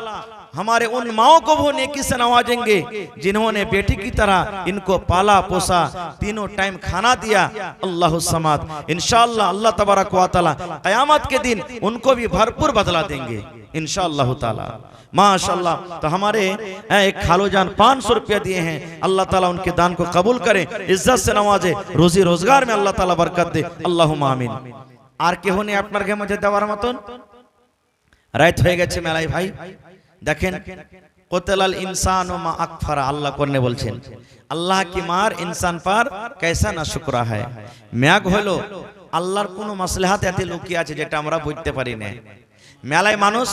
हमारे उन माओं को वो नेकी से नवाजेंगे जिन्होंने बेटी की तरह इनको पाला पोसा, तीनों टाइम खाना दिया। अल्लाह समाद, इंशाअल्लाह अल्लाह तबारक व तआला क़यामत के दिन उनको भी भरपूर बदला देंगे इंशाअल्लाह ताला। माशाअल्लाह। तो हमारे एक खालूजान 500 रुपया दिए हैं, अल्लाह ताला उनके दान को कबूल करे, इज्जत से नवाजे, रोजी रोजगार में अल्लाह ताला बरकत दे, अल्लाहुम्मा आमीन। আর কেহ নেই আপনার ঘে মধ্যে দেওয়ার মতন? রাইত হয়ে গেছে মেলাই ভাই। দেখেন কোতেলাল ইনসান ও মা আকফারা, আল্লাহ কোরআনে বলছেন আল্লাহ কি মার ইনসান পার कैसा না শুকরা হয়। ম্যাগ হলো আল্লাহর কোন মাসলাহাত এতে লুকিয়ে আছে যেটা আমরা বুঝতে পারি না। মেলায় মানুষ